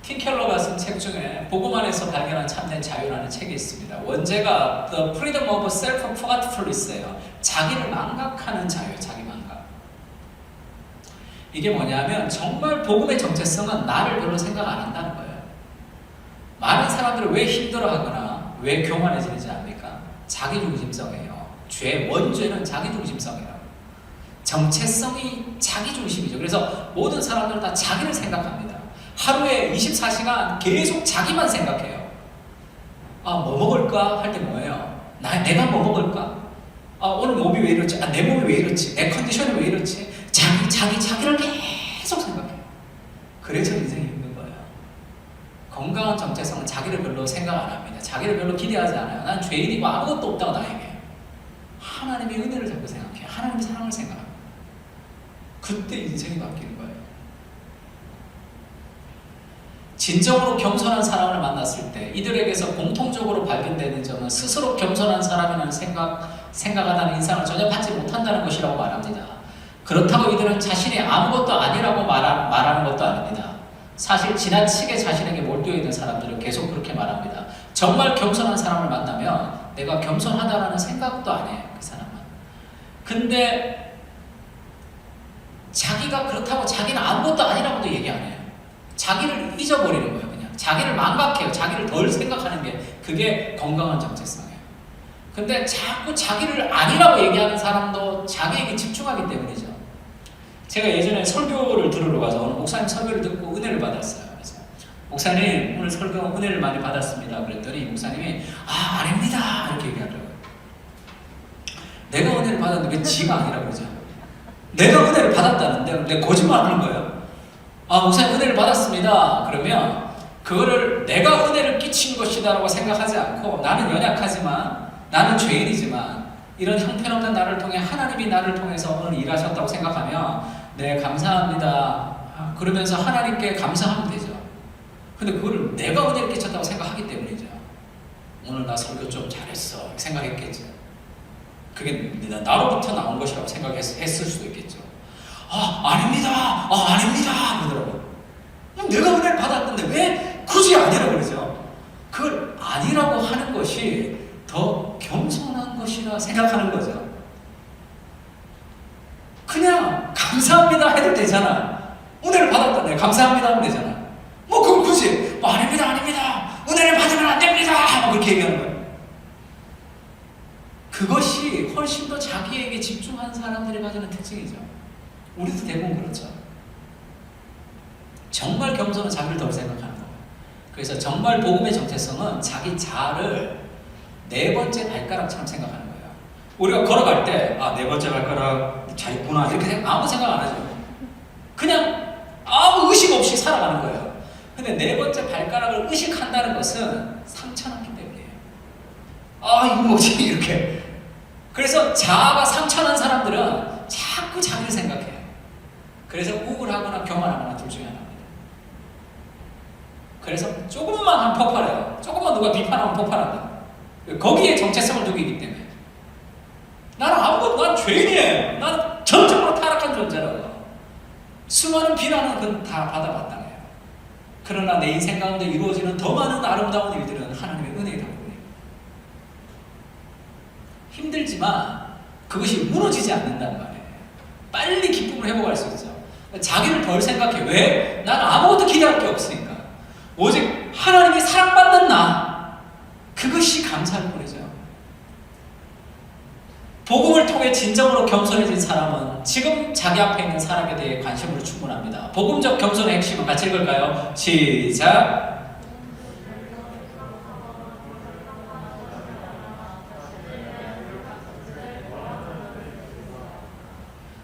Speaker 1: 팀 켈러가 쓴 책 중에 복음 안에서 발견한 참된 자유라는 책이 있습니다. 원제가 The Freedom of Self-Forgetfulness예요. 자기를 망각하는 자유, 자기 망각. 이게 뭐냐면 정말 복음의 정체성은 나를 별로 생각 안 한다는 거예요. 많은 사람들은 왜 힘들어하거나 왜 교만해지는지 압니까? 자기중심성이에요. 원죄는 자기중심성이라고. 정체성이 자기중심이죠. 그래서 모든 사람들은 다 자기를 생각합니다. 하루에 24시간 계속 자기만 생각해요. 뭐 먹을까? 할 때 뭐예요? 내가 뭐 먹을까? 오늘 몸이 왜 이렇지? 내 몸이 왜 이렇지? 내 컨디션이 왜 이렇지? 자기를 계속 생각해요. 그래서 인생이 힘든 거예요. 건강한 정체성은 자기를 별로 생각 안 합니다. 자기를 별로 기대하지 않아요. 난 죄인이고 아무것도 없다고 나에게. 하나님의 은혜를 자꾸 생각해요. 하나님의 사랑을 생각합니다. 그때 인생이 바뀌는 거예요. 진정으로 겸손한 사람을 만났을 때 이들에게서 공통적으로 발견되는 점은 스스로 겸손한 사람이라는 생각하다는 인상을 전혀 받지 못한다는 것이라고 말합니다. 그렇다고 이들은 자신이 아무것도 아니라고 말하는 것도 아닙니다.
Speaker 2: 사실 지나치게 자신에게 몰두해 있는 사람들은 계속 그렇게 말합니다. 정말 겸손한 사람을 만나면 내가 겸손하다라는 생각도 안 해요. 그 사람은. 근데 자기가 그렇다고 자기는 아무것도 아니라고도 얘기 안 해요. 자기를 잊어버리는 거예요. 그냥 자기를 망각해요. 자기를 덜 생각하는 게 그게 건강한 정체성이에요. 근데 자꾸 자기를 아니라고 얘기하는 사람도 자기에게 집중하기 때문이죠. 제가 예전에 설교를 들으러 가서 어느 목사님 설교를 듣고 은혜를 받았어요. 그래서 목사님 오늘 설교 은혜를 많이 받았습니다. 그랬더니 목사님이 아닙니다 이렇게 얘기하더라고요. 내가 은혜를 받았는데 왜 지가 아니라고 그러죠? 내가 은혜를 받았다는데 내가 거짓말하는 거예요. 목사님 은혜를 받았습니다. 그러면 그거를 내가 은혜를 끼친 것이다라고 생각하지 않고 나는 연약하지만 나는 죄인이지만 이런 형편없는 나를 통해 하나님이 나를 통해서 오늘 일하셨다고 생각하면 네 감사합니다 그러면서 하나님께 감사하면 되죠. 근데 그거를 내가 은혜를 끼쳤다고 생각하기 때문이죠. 오늘 나 설교 좀 잘했어 생각했겠죠. 그게 나로부터 나온 것이라고 생각했을 수도 있겠죠. 아닙니다 그러더라고요. 내가 은혜를 받았는데 왜 굳이 아니라고 그러죠? 그걸 아니라고 하는 것이 더 겸손한 것이라 생각하는 거죠. 그냥 감사합니다 해도 되잖아. 은혜를 받았다네 감사합니다 하면 되잖아. 뭐 그걸 굳이 아닙니다 은혜를 받으면 안 됩니다 그렇게 얘기하는 거예요. 그것이 훨씬 더 자기에게 집중한 사람들이 가지는 특징이죠. 우리도 대부분 그렇죠. 정말 겸손은 자기를 덜 생각하는 거예요. 그래서 정말 복음의 정체성은 자기 자아를 네 번째 발가락처럼 생각하는 거예요. 우리가 걸어갈 때 네 번째 발가락 잘했구나 이렇게 아무 생각 안 하죠. 그냥 아무 의식 없이 살아가는 거예요. 근데 네 번째 발가락을 의식한다는 것은 상처났기 때문이에요. 이거 뭐지 이렇게. 그래서 자아가 상처난 사람들은 자꾸 자기를 생각해요. 그래서 우울하거나 교만하거나 둘 중에 하나입니다. 그래서 조금만 하면 폭발해요. 조금만 누가 비판하면 폭발한다. 거기에 정체성을 두고 있기 때문에 난 죄인이에요. 난 전적으로 타락한 존재라고. 수많은 비난은 그건 다 받아봤다네요. 그러나 내 인생 가운데 이루어지는 더 많은 아름다운 일들은 하나님의 은혜의 덕분이에요. 힘들지만 그것이 무너지지 않는다는 말이에요. 빨리 기쁨을 회복할 수 있죠. 자기를 덜 생각해. 왜? 나는 아무것도 기대할 게 없으니까. 오직 하나님이 사랑받는 나, 그것이 감사할 뿐이죠. 복음을 통해 진정으로 겸손해진 사람은 지금 자기 앞에 있는 사람에 대해 관심으로 충분합니다. 복음적 겸손의 핵심은 같이 읽을까요? 시작!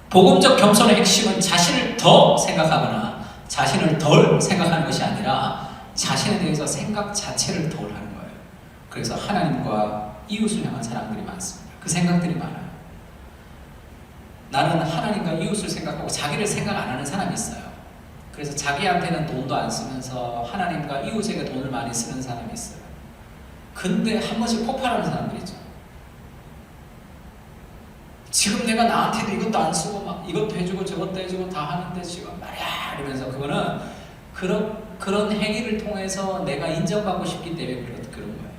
Speaker 2: 복음적 겸손의 핵심은 자신을 더 생각하거나 자신을 덜 생각하는 것이 아니라 자신에 대해서 생각 자체를 덜 하는 거예요. 그래서 하나님과 이웃을 향한 사람들이 많습니다. 그 생각들이 많아요. 나는 하나님과 이웃을 생각하고 자기를 생각 안 하는 사람이 있어요. 그래서 자기한테는 돈도 안 쓰면서 하나님과 이웃에게 돈을 많이 쓰는 사람이 있어요. 근데 한 번씩 폭발하는 사람들이죠. 지금 내가 나한테도 이것도 안 쓰고 막 이것도 해주고 저것도 해주고 다 하는데 지금 말이야 이러면서 그거는 그런 행위를 통해서 내가 인정받고 싶기 때문에 그런 거예요.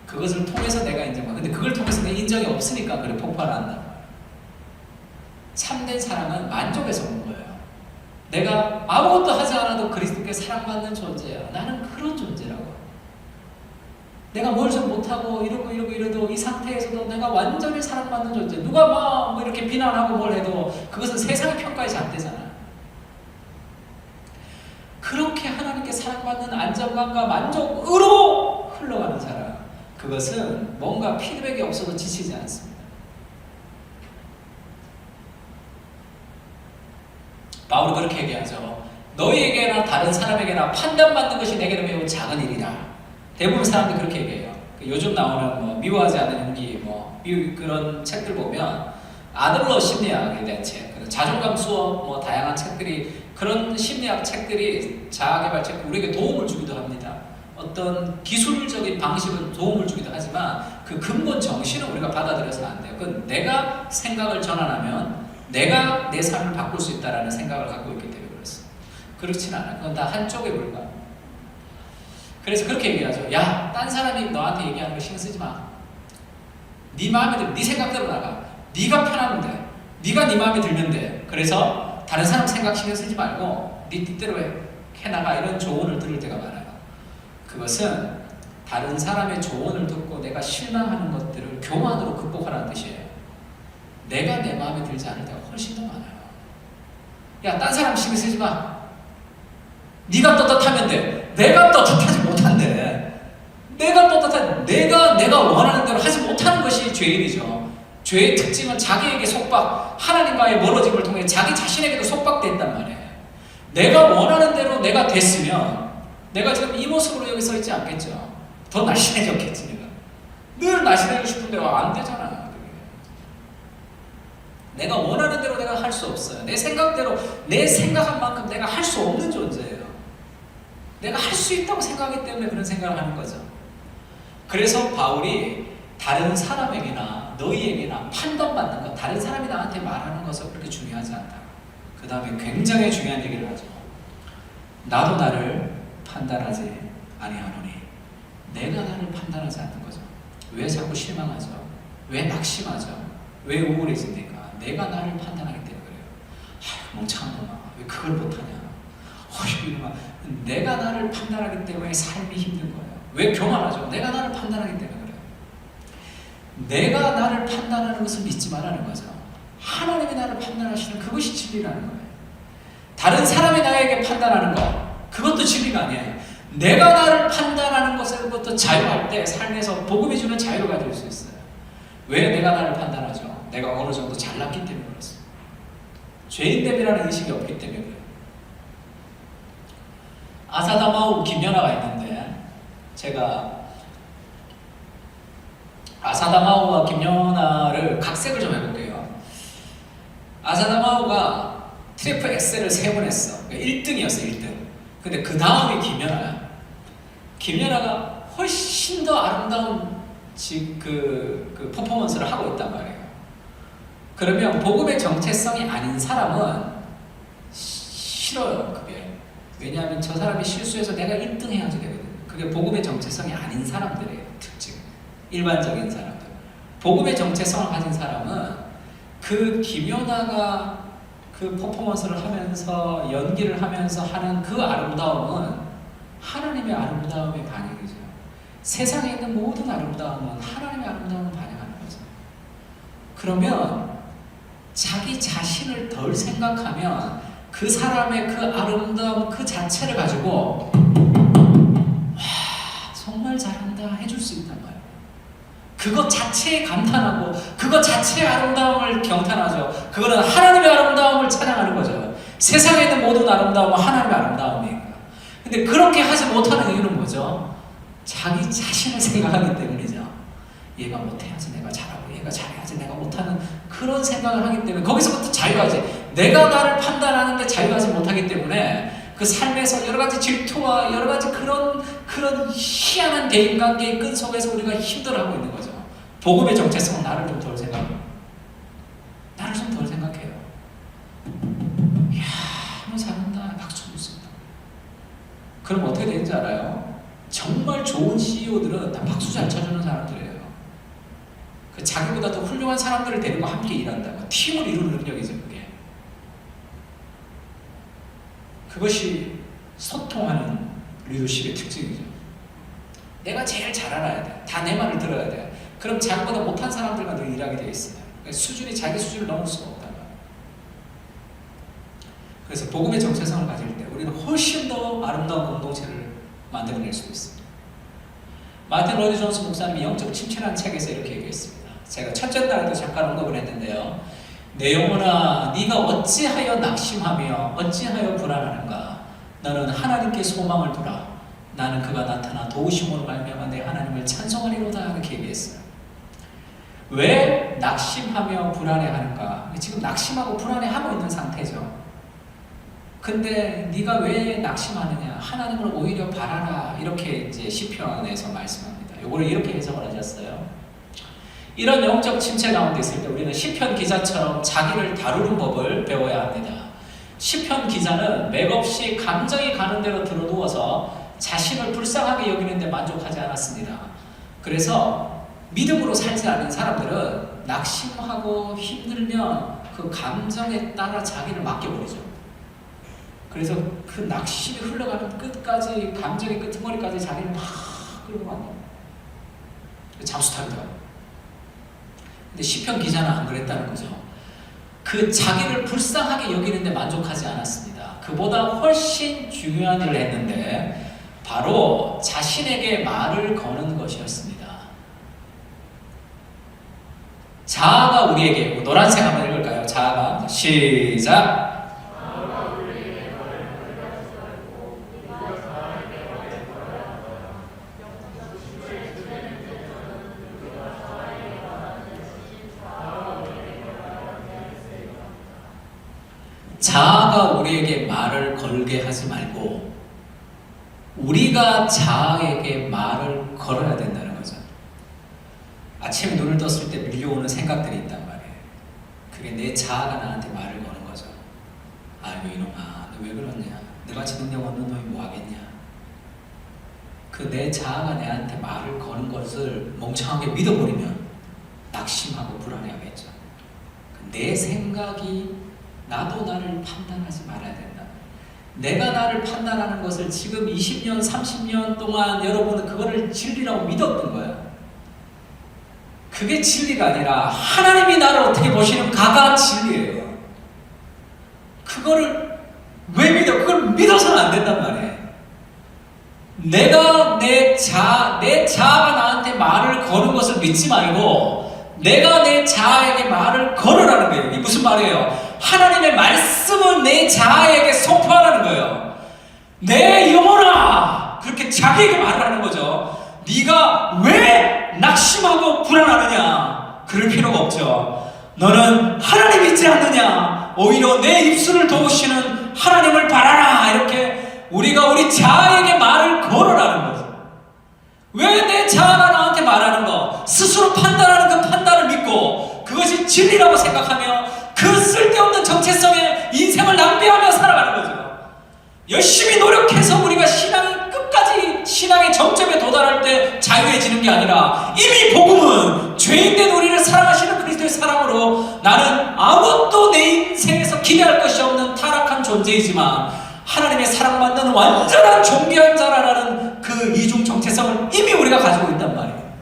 Speaker 2: 그것을 통해서 내가 인정받고, 근데 그걸 통해서 내 인정이 없으니까 그래 폭발한다. 참된 사랑은 만족에서 온 거예요. 내가 아무것도 하지 않아도 그리스도께 사랑받는 존재야. 나는 그런 존재라고. 내가 뭘 좀 못하고 이러도 이 상태에서도 내가 완전히 사랑받는 존재. 누가 뭐 이렇게 비난하고 뭘 해도 그것은 세상의 평가에 잣대잖아. 그렇게 하나님께 사랑받는 안정감과 만족으로 흘러가는 사람, 그것은 뭔가 피드백이 없어도 지치지 않습니다. 바울은 그렇게 얘기하죠. 너희에게나 다른 사람에게나 판단받는 것이 내게는 매우 작은 일이다. 대부분 사람들이 그렇게 얘기해요. 요즘 나오는 미워하지 않는 용기, 그런 책들 보면 아들러 심리학에 대한 책, 자존감 수업, 다양한 책들이, 그런 심리학 책들이 자아개발 책 우리에게 도움을 주기도 합니다. 어떤 기술적인 방식은 도움을 주기도 하지만 그 근본 정신은 우리가 받아들여서는 안 돼요. 그건 내가 생각을 전환하면 내가 내 삶을 바꿀 수 있다는 생각을 갖고 있기 때문에 그렇습니다. 그렇진 않아요. 그건 다 한쪽에 불과합니다. 그래서 그렇게 얘기하죠. 야, 딴 사람이 너한테 얘기하는 거 신경 쓰지 마. 네 마음에 들면 네 생각대로 나가. 네가 편하면 돼. 네가 네 마음에 들면 돼. 그래서 다른 사람 생각 신경 쓰지 말고 네 뜻대로 해나가. 이런 조언을 들을 때가 많아요. 그것은 다른 사람의 조언을 듣고 내가 실망하는 것들을 교만으로 극복하라는 뜻이에요. 내가 내 마음에 들지 않을 때가 훨씬 더 많아요. 야, 딴 사람 신경 쓰지 마. 네가 떳떳하면 돼. 내가 떳떳하지 못한데. 내가 원하는 대로 하지 못하는 것이 죄인이죠. 죄의 특징은 자기에게 속박, 하나님과의 멀어짐을 통해 자기 자신에게도 속박됐단 말이에요. 내가 원하는 대로 내가 됐으면 내가 지금 이 모습으로 여기 서 있지 않겠죠. 더 날씬해졌겠지. 늘 날씬해지고 싶은데 안 되잖아. 내가 원하는 대로 내가 할 수 없어요. 내 생각대로, 내 생각한 만큼 내가 할 수 없는 존재예요. 내가 할 수 있다고 생각하기 때문에 그런 생각을 하는 거죠. 그래서 바울이 다른 사람에게나 너희에게나 판단받는 것, 다른 사람이 나한테 말하는 것은 그렇게 중요하지 않다. 그 다음에 굉장히 중요한 얘기를 하죠. 나도 나를 판단하지 아니하노니. 내가 나를 판단하지 않는 거죠. 왜 자꾸 실망하죠? 왜 낙심하죠? 왜 우울해집니까? 내가 나를 판단하기 때문에 그래요. 아휴, 멍청한 놈아, 왜 그걸 못하냐? 내가 나를 판단하기 때문에 삶이 힘든 거예요. 왜 교만하죠? 내가 나를 판단하기 때문에 그래요. 내가 나를 판단하는 것을 믿지 말라는 거죠. 하나님이 나를 판단하시는 그것이 진리라는 거예요. 다른 사람이 나에게 판단하는 것, 그것도 진리가 아니에요. 내가 나를 판단하는 것으로부터 자유할 때 삶에서 복음이 주는 자유를 가질 수 있어요. 왜 내가 나를 판단하죠? 내가 어느 정도 잘났기 때문에 그렇습니다. 죄인됨이라는 의식이 없기 때문에 그래요. 아사다마오 김연아가 있는데 제가 아사다마오와 김연아를 각색을 좀 해볼게요. 아사다마오가 트리플 엑셀을 3번 했어. 1등이었어, 1등. 근데 그 다음이 김연아야. 김연아가 훨씬 더 아름다운 그 퍼포먼스를 하고 있단 말이에요. 그러면 복음의 정체성이 아닌 사람은 싫어요, 그게. 왜냐하면 저 사람이 실수해서 내가 1등 해야지 되거든요. 그게 복음의 정체성이 아닌 사람들의 특징. 일반적인 사람들. 복음의 정체성을 가진 사람은 그 김연아가 그 퍼포먼스를 하면서 연기를 하면서 하는 그 아름다움은 하나님의 아름다움의 반영이죠. 세상에 있는 모든 아름다움은 하나님의 아름다움을 반영하는 거죠. 그러면 자기 자신을 덜 생각하면 그 사람의 그 아름다움 그 자체를 가지고 와, 정말 잘한다 해줄 수 있단 말이에요. 그것 자체에 감탄하고 그것 자체의 아름다움을 경탄하죠. 그거는 하나님의 아름다움을 찬양하는 거죠. 세상에 있는 모든 아름다움은 하나님의 아름다움이니까. 근데 그렇게 하지 못하는 이유는 뭐죠? 자기 자신을 생각하기 때문이죠. 얘가 못해야지 내가 잘하고 얘가 잘해야지 내가 못하는 그런 생각을 하기 때문에 거기서부터 자유하지. 내가 나를 판단하는데 자유하지 못하기 때문에 그 삶에서 여러 가지 질투와 여러 가지 그런 희한한 대인관계의 끈 속에서 우리가 힘들어하고 있는 거죠. 복음의 정체성은 나를 좀 덜 생각해요. 나를 좀 덜 생각해요. 이야, 너 잘한다. 박수 좀 씁니다. 그럼 어떻게 되는지 알아요? 정말 좋은 CEO들은 다 박수 잘 쳐주는 사람들이에요. 그 자기보다 더 훌륭한 사람들을 데리고 함께 일한다고. 팀을 이루는 능력이죠, 그게. 그것이 소통하는 리더십의 특징이죠. 내가 제일 잘 알아야 돼. 다 내 말을 들어야 돼. 그럼 자기보다 못한 사람들과 늘 일하게 되어 있어요. 수준이 자기 수준을 넘을 수가 없다. 그래서 복음의 정체성을 가질 때 우리는 훨씬 더 아름다운 공동체를 만들어낼 수 있습니다. 마틴 로이드 존스 목사님이 영적 침체라는 책에서 이렇게 얘기했습니다. 제가 첫째 날에도 잠깐 언급을 했는데요. 내 영혼아, 네가 어찌하여 낙심하며 어찌하여 불안하는가? 너는 하나님께 소망을 두라. 나는 그가 나타나 도우심으로 말미암아 내 하나님을 찬송하리로다. 이렇게 얘기했어요. 왜 낙심하며 불안해하는가? 지금 낙심하고 불안해하고 있는 상태죠. 근데 네가 왜 낙심하느냐? 하나님을 오히려 바라라. 이렇게 이제 시편에서 말씀합니다. 이거를 이렇게 해석을 하셨어요. 이런 영적 침체 가운데 있을 때 우리는 시편 기자처럼 자기를 다루는 법을 배워야 합니다. 시편 기자는 맥없이 감정이 가는 대로 들어누워서 자신을 불쌍하게 여기는데 만족하지 않았습니다. 그래서 믿음으로 살지 않는 사람들은 낙심하고 힘들면 그 감정에 따라 자기를 맡겨버리죠. 그래서 그 낙심이 흘러가는 끝까지, 감정의 끄트머리까지 자기를 막 끌고 갑니다. 잠수 탑니다. 근데 시편 기자는 안 그랬다는 거죠. 그 자기를 불쌍하게 여기는데 만족하지 않았습니다. 그보다 훨씬 중요한 일을 했는데 바로 자신에게 말을 거는 것이었습니다. 자아가 우리에게, 노란색 한번 읽을까요? 자아가, 시작. 자아가 우리에게 말을 걸게 하지 말고 우리가 자아에게 말을 걸어야 된다는 거죠. 아침에 눈을 떴을 때 밀려오는 생각들이 있단 말이에요. 그게 내 자아가 나한테 말을 거는 거죠. 아이고 이놈아, 너 왜 그러냐? 너같이 능력 없는 놈이 뭐 하겠냐? 그 내 자아가 내한테 말을 거는 것을 멍청하게 믿어버리면 낙심하고 불안해하겠죠. 내 생각이 나도 나를 판단하지 말아야 된다. 내가 나를 판단하는 것을 지금 20년, 30년 동안 여러분은 그거를 진리라고 믿었던 거야. 그게 진리가 아니라 하나님이 나를 어떻게 보시는가가 진리예요. 그거를 왜 믿어? 그걸 믿어서는 안 된단 말이에요. 내가 내 자아가 나한테 말을 거는 것을 믿지 말고 내가 내 자아에게 말을 걸으라는 거예요. 이게 무슨 말이에요? 하나님의 말씀을 내 자아에게 선포하라는 거예요. 내 영혼아! 그렇게 자기에게 말을 하는 거죠. 네가 왜 낙심하고 불안하느냐? 그럴 필요가 없죠. 너는 하나님 있지 않느냐? 오히려 내 입술을 도우시는 하나님을 바라라. 이렇게 우리가 우리 자아에게 말을 걸으라는 거죠. 왜 내 자아가 나한테 말하는 거? 스스로 판단하는 그 판단을 믿고 그것이 진리라고 생각하며 그 쓸데없는 정체성에 인생을 낭비하며 살아가는 거죠. 열심히 노력해서 우리가 신앙이 끝까지 신앙의 정점에 도달할 때 자유해지는 게 아니라 이미 복음은 죄인된 우리를 사랑하시는 그리스도의 사랑으로 나는 아무것도 내 인생에서 기대할 것이 없는 타락한 존재이지만 하나님의 사랑받는 완전한 존귀한 자라는 그 이중 정체성을 이미 우리가 가지고 있단 말이에요.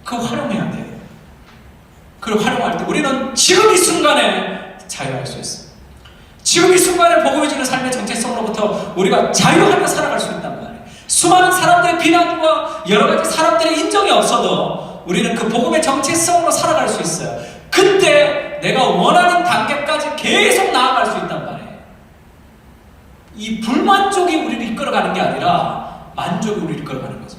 Speaker 2: 그거 활용해야 돼요. 그걸 활용할 때 우리는 지금 이 순간에 자유할 수 있어요. 지금 이 순간에 복음이 주는 삶의 정체성으로부터 우리가 자유하며 살아갈 수 있단 말이에요. 수많은 사람들의 비난과 여러 가지 사람들의 인정이 없어도 우리는 그 복음의 정체성으로 살아갈 수 있어요. 그때 내가 원하는 단계까지 계속 나아갈 수 있단 말이에요. 이 불만족이 우리를 이끌어가는 게 아니라 만족이 우리를 이끌어가는 거죠.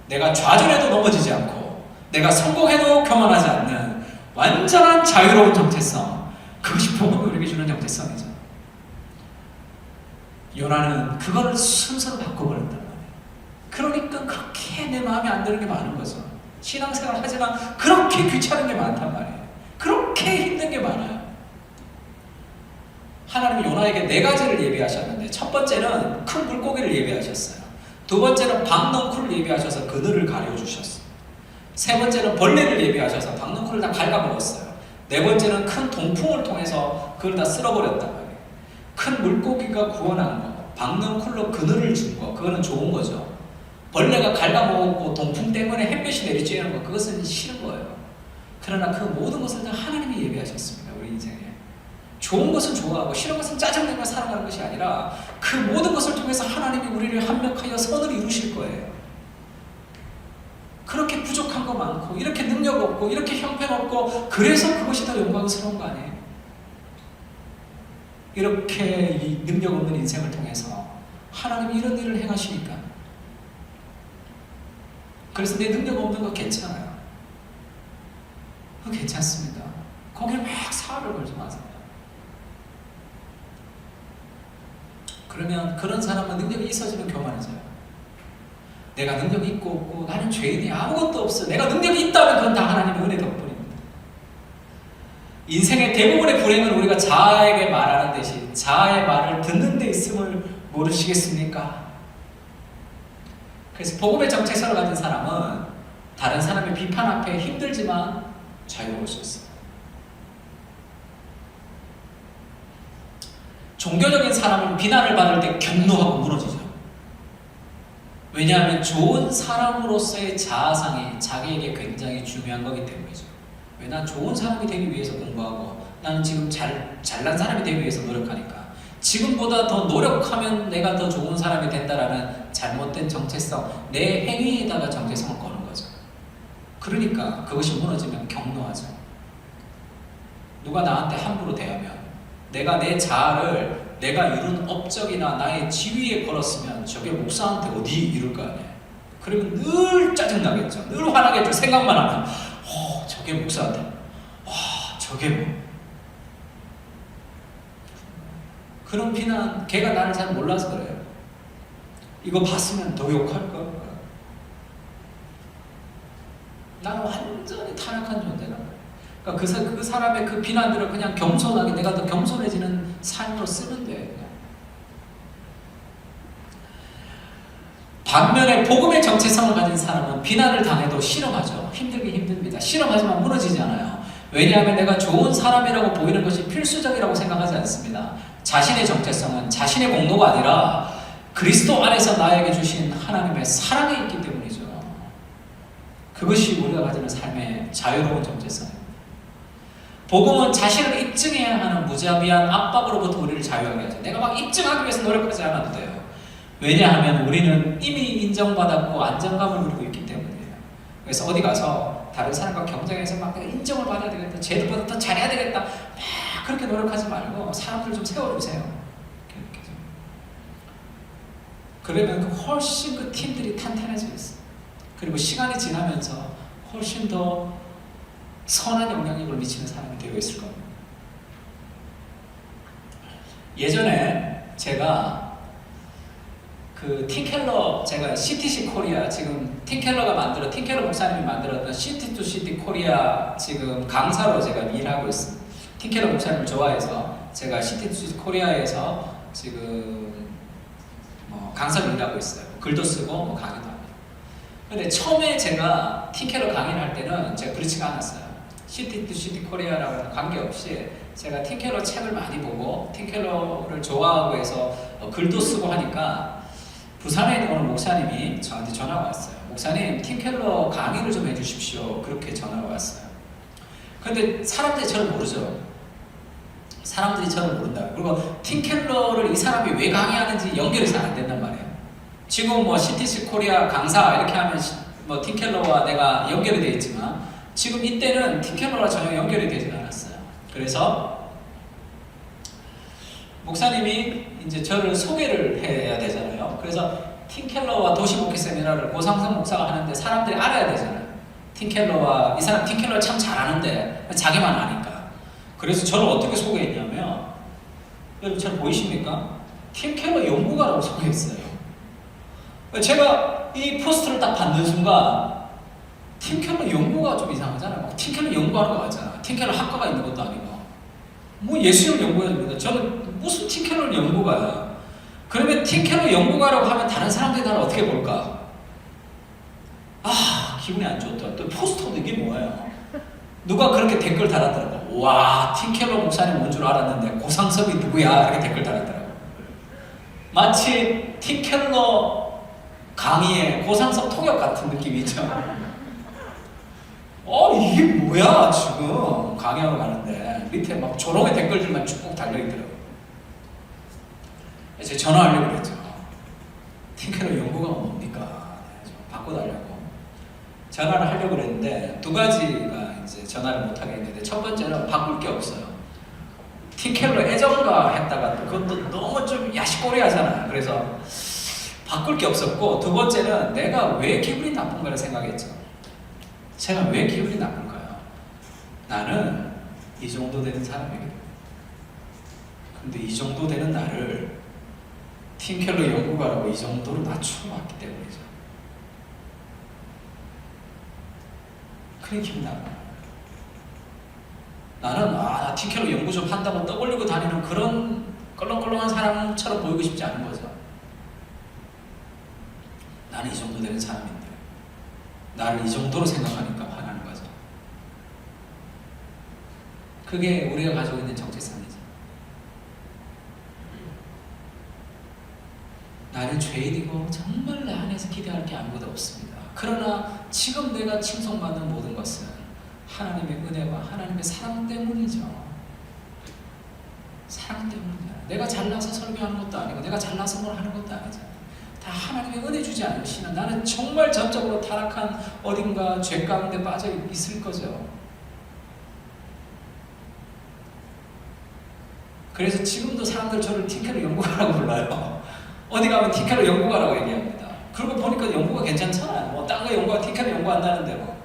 Speaker 2: 내가 좌절해도 넘어지지 않고 내가 성공해도 교만하지 않는 완전한 자유로운 정체성, 그것이 복음이 우리에게 주는 정체성이죠. 요나는 그거를 순서로 바꿔버렸단 말이에요. 그러니까 그렇게 내 마음에 안 드는 게 많은 거죠. 신앙생활 하지만 그렇게 귀찮은 게 많단 말이에요. 그렇게 힘든 게 많아요. 하나님이 요나에게 4가지를 예비하셨는데 첫 번째는 큰 물고기를 예비하셨어요. 두 번째는 박넝쿨을 예비하셔서 그늘을 가려주셨어요. 세 번째는 벌레를 예비하셔서 박넝쿨을 다 갉아먹었어요. 네 번째는 큰 동풍을 통해서 그걸 다 쓸어버렸단 말이에요. 큰 물고기가 구원한 거, 박넝쿨로 그늘을 준 거, 그거는 좋은 거죠. 벌레가 갉아먹었고 동풍 때문에 햇볕이 내리쬐는 거, 그것은 싫은 거예요. 그러나 그 모든 것을 다 하나님이 예비하셨습니다. 우리 인생에. 좋은 것은 좋아하고 싫은 것은 짜증내며 살아가는 것이 아니라 그 모든 것을 통해서 하나님이 우리를 합력하여 선을 이루실 거예요. 그렇게 부족한 거 많고 이렇게 능력 없고 이렇게 형편없고 그래서 그것이 더 영광스러운 거 아니에요? 이렇게 이 능력 없는 인생을 통해서 하나님이 이런 일을 행하시니까 그래서 내 능력 없는 거 괜찮아요. 그거 괜찮습니다. 거기에 막 사활을 걸지 마세요. 그러면 그런 사람은 능력이 있어지면 교만해져요. 내가 능력이 있고 없고 나는 죄인이 아무것도 없어. 내가 능력이 있다면 그건 다 하나님의 은혜 덕분입니다. 인생의 대부분의 불행은 우리가 자아에게 말하는 대신 자아의 말을 듣는 데 있음을 모르시겠습니까? 그래서 복음의 정체성을 가진 사람은 다른 사람의 비판 앞에 힘들지만 자유로울 수 있어요. 종교적인 사람은 비난을 받을 때 격노하고 무너지죠. 왜냐하면 좋은 사람으로서의 자아상이 자기에게 굉장히 중요한 거기 때문이죠. 왜? 난 좋은 사람이 되기 위해서 공부하고 나는 지금 잘난 사람이 되기 위해서 노력하니까 지금보다 더 노력하면 내가 더 좋은 사람이 된다라는 잘못된 정체성, 내 행위에다가 정체성을 거는 거죠. 그러니까 그것이 무너지면 격노하죠. 누가 나한테 함부로 대하면 내가 내 자아를 내가 이룬 업적이나 나의 지위에 걸었으면 저게 목사한테 어디 이룰 거 아니에요. 그러면 늘 짜증나겠죠. 늘 화나겠죠. 생각만 하면 저게 목사한테 저게 뭐 그런 비난, 걔가 나를 잘 몰라서 그래요. 이거 봤으면 더 욕할 거. 나는 완전히 타락한 존재다. 그러니까 그 사람의 그 비난들을 그냥 겸손하게 내가 더 겸손해지는 삶으로 쓰면 돼. 반면에 복음의 정체성을 가진 사람은 비난을 당해도 실험하죠. 힘들긴 힘듭니다. 실험하지만 무너지지 않아요. 왜냐하면 내가 좋은 사람이라고 보이는 것이 필수적이라고 생각하지 않습니다. 자신의 정체성은 자신의 공로가 아니라 그리스도 안에서 나에게 주신 하나님의 사랑이 있기 때문이죠. 그것이 우리가 가지는 삶의 자유로운 정체성입니다. 복음은 자신을 입증해야 하는 무자비한 압박으로부터 우리를 자유하게 하죠. 내가 막 입증하기 위해서 노력하지 않아도 돼요. 왜냐하면 우리는 이미 인정받았고 안정감을 누리고 있기 때문이에요. 그래서 어디 가서 다른 사람과 경쟁해서 막 내가 인정을 받아야 되겠다, 쟤들보다 더 잘해야 되겠다, 막 그렇게 노력하지 말고 사람들 좀 세워주세요. 그러면 훨씬 그 팀들이 탄탄해져 있어요. 그리고 시간이 지나면서 훨씬 더 선한 영향력을 미치는 사람이 되어 있을 겁니다. 예전에 제가 그 팀켈러, 제가 CTC 코리아, 지금 팀켈러 목사님이 만들었던 시티 투 시티 코리아 지금 강사로 제가 일하고 있습니다. 팀켈러 목사님을 좋아해서 제가 시티 투 시티 코리아에서 지금 강사로 일하고 있어요. 글도 쓰고 강의도 합니다. 근데 처음에 제가 팀켈러 강의를 할 때는 제가 그렇지가 않았어요. 시티 투 시티 코리아라고 관계없이 제가 팀켈러 책을 많이 보고 팀켈러를 좋아하고 해서 글도 쓰고 하니까 부산에 있는 어느 목사님이 저한테 전화가 왔어요. 목사님, 팀켈러 강의를 좀 해주십시오. 그렇게 전화가 왔어요. 근데 사람들이 저를 모르죠. 사람들이 저를 모른다. 그리고 팀켈러를 이 사람이 왜 강의하는지 연결이 잘 안 된단 말이에요. 지금 뭐 CTC 코리아 강사 이렇게 하면 뭐 팀켈러와 내가 연결이 되어 있지만 지금 이때는 팀켈러와 전혀 연결이 되지 않았어요. 그래서 목사님이 이제 저를 소개를 해야 되잖아요. 그래서 팀켈러와 도시목회 세미나를 고상성 목사가 하는데 사람들이 알아야 되잖아요. 팀켈러와 이 사람 팀켈러 참 잘하는데 자기만 아니까. 그래서 저를 어떻게 소개했냐면 여러분 잘 보이십니까? 팀켈러 연구가라고 소개했어요. 제가 이 포스터를 딱 받는 순간 팀켈러 연구가 좀 이상하잖아요. 팀켈러 연구하는 거 같잖아. 팀켈러 학과가 있는 것도 아니고 뭐 예수를 연구해야 됩니다. 저는 무슨 팀켈러 연구가야. 그러면 팀켈러 연구가라고 하면 다른 사람들이 나를 어떻게 볼까? 기분이 안 좋다. 또 포스터도 이게 뭐예요? 누가 그렇게 댓글 달았더라고. 와, 팀켈러 목사님 뭔 줄 알았는데 고상섭이 누구야? 이렇게 댓글 달았더라고. 마치 팀켈러 강의에 고상섭 통역 같은 느낌이죠. 이게 뭐야 지금 강의하러 가는데 밑에 막 조롱의 댓글들만 쭉 달려있더라고요. 제가 전화하려고 그랬죠. 팀켈러 연구가 뭡니까? 좀 바꿔달라고 전화를 하려고 그랬는데 두 가지가 이제 전화를 못하게 했는데 첫 번째는 바꿀 게 없어요. 팀켈러 애정가 했다가 그것도 너무 좀 야식꼬리하잖아요. 그래서 바꿀 게 없었고 두 번째는 내가 왜 기분이 나쁜가를 생각했죠. 제가 왜 기분이 나쁜가요? 나는 이 정도 되는 사람이거든요. 근데 이 정도 되는 나를 팀켈러 연구가라고 이 정도로 낮추어 왔기 때문이죠. 그래 기분 나빠요. 나는 나 티켓로 연구 좀 한다고 떠벌리고 다니는 그런 껄렁껄렁한 사람처럼 보이고 싶지 않은 거죠. 나는 이 정도 되는 사람인데 나를 이 정도로 생각하니까 화나는 거죠. 그게 우리가 가지고 있는 정체성이죠. 나는 죄인이고 정말 내 안에서 기대할 게 아무것도 없습니다. 그러나 지금 내가 칭송받는 모든 것은 하나님의 은혜와 하나님의 사랑 때문이죠. 사랑 때문이야. 내가 잘나서 설교하는 것도 아니고 내가 잘나서 뭘 하는 것도 아니잖아. 다 하나님의 은혜 주지 않으시는 나는 정말 전적으로 타락한 어딘가 죄 가운데 빠져 있을 거죠. 그래서 지금도 사람들 저를 티켓로 연구가라고 불러요. 어디 가면 티켓로 연구가라고 얘기합니다. 그러고 보니까 연구가 괜찮잖아요. 뭐 딴 거 연구가 티켓로 연구한다는데 뭐.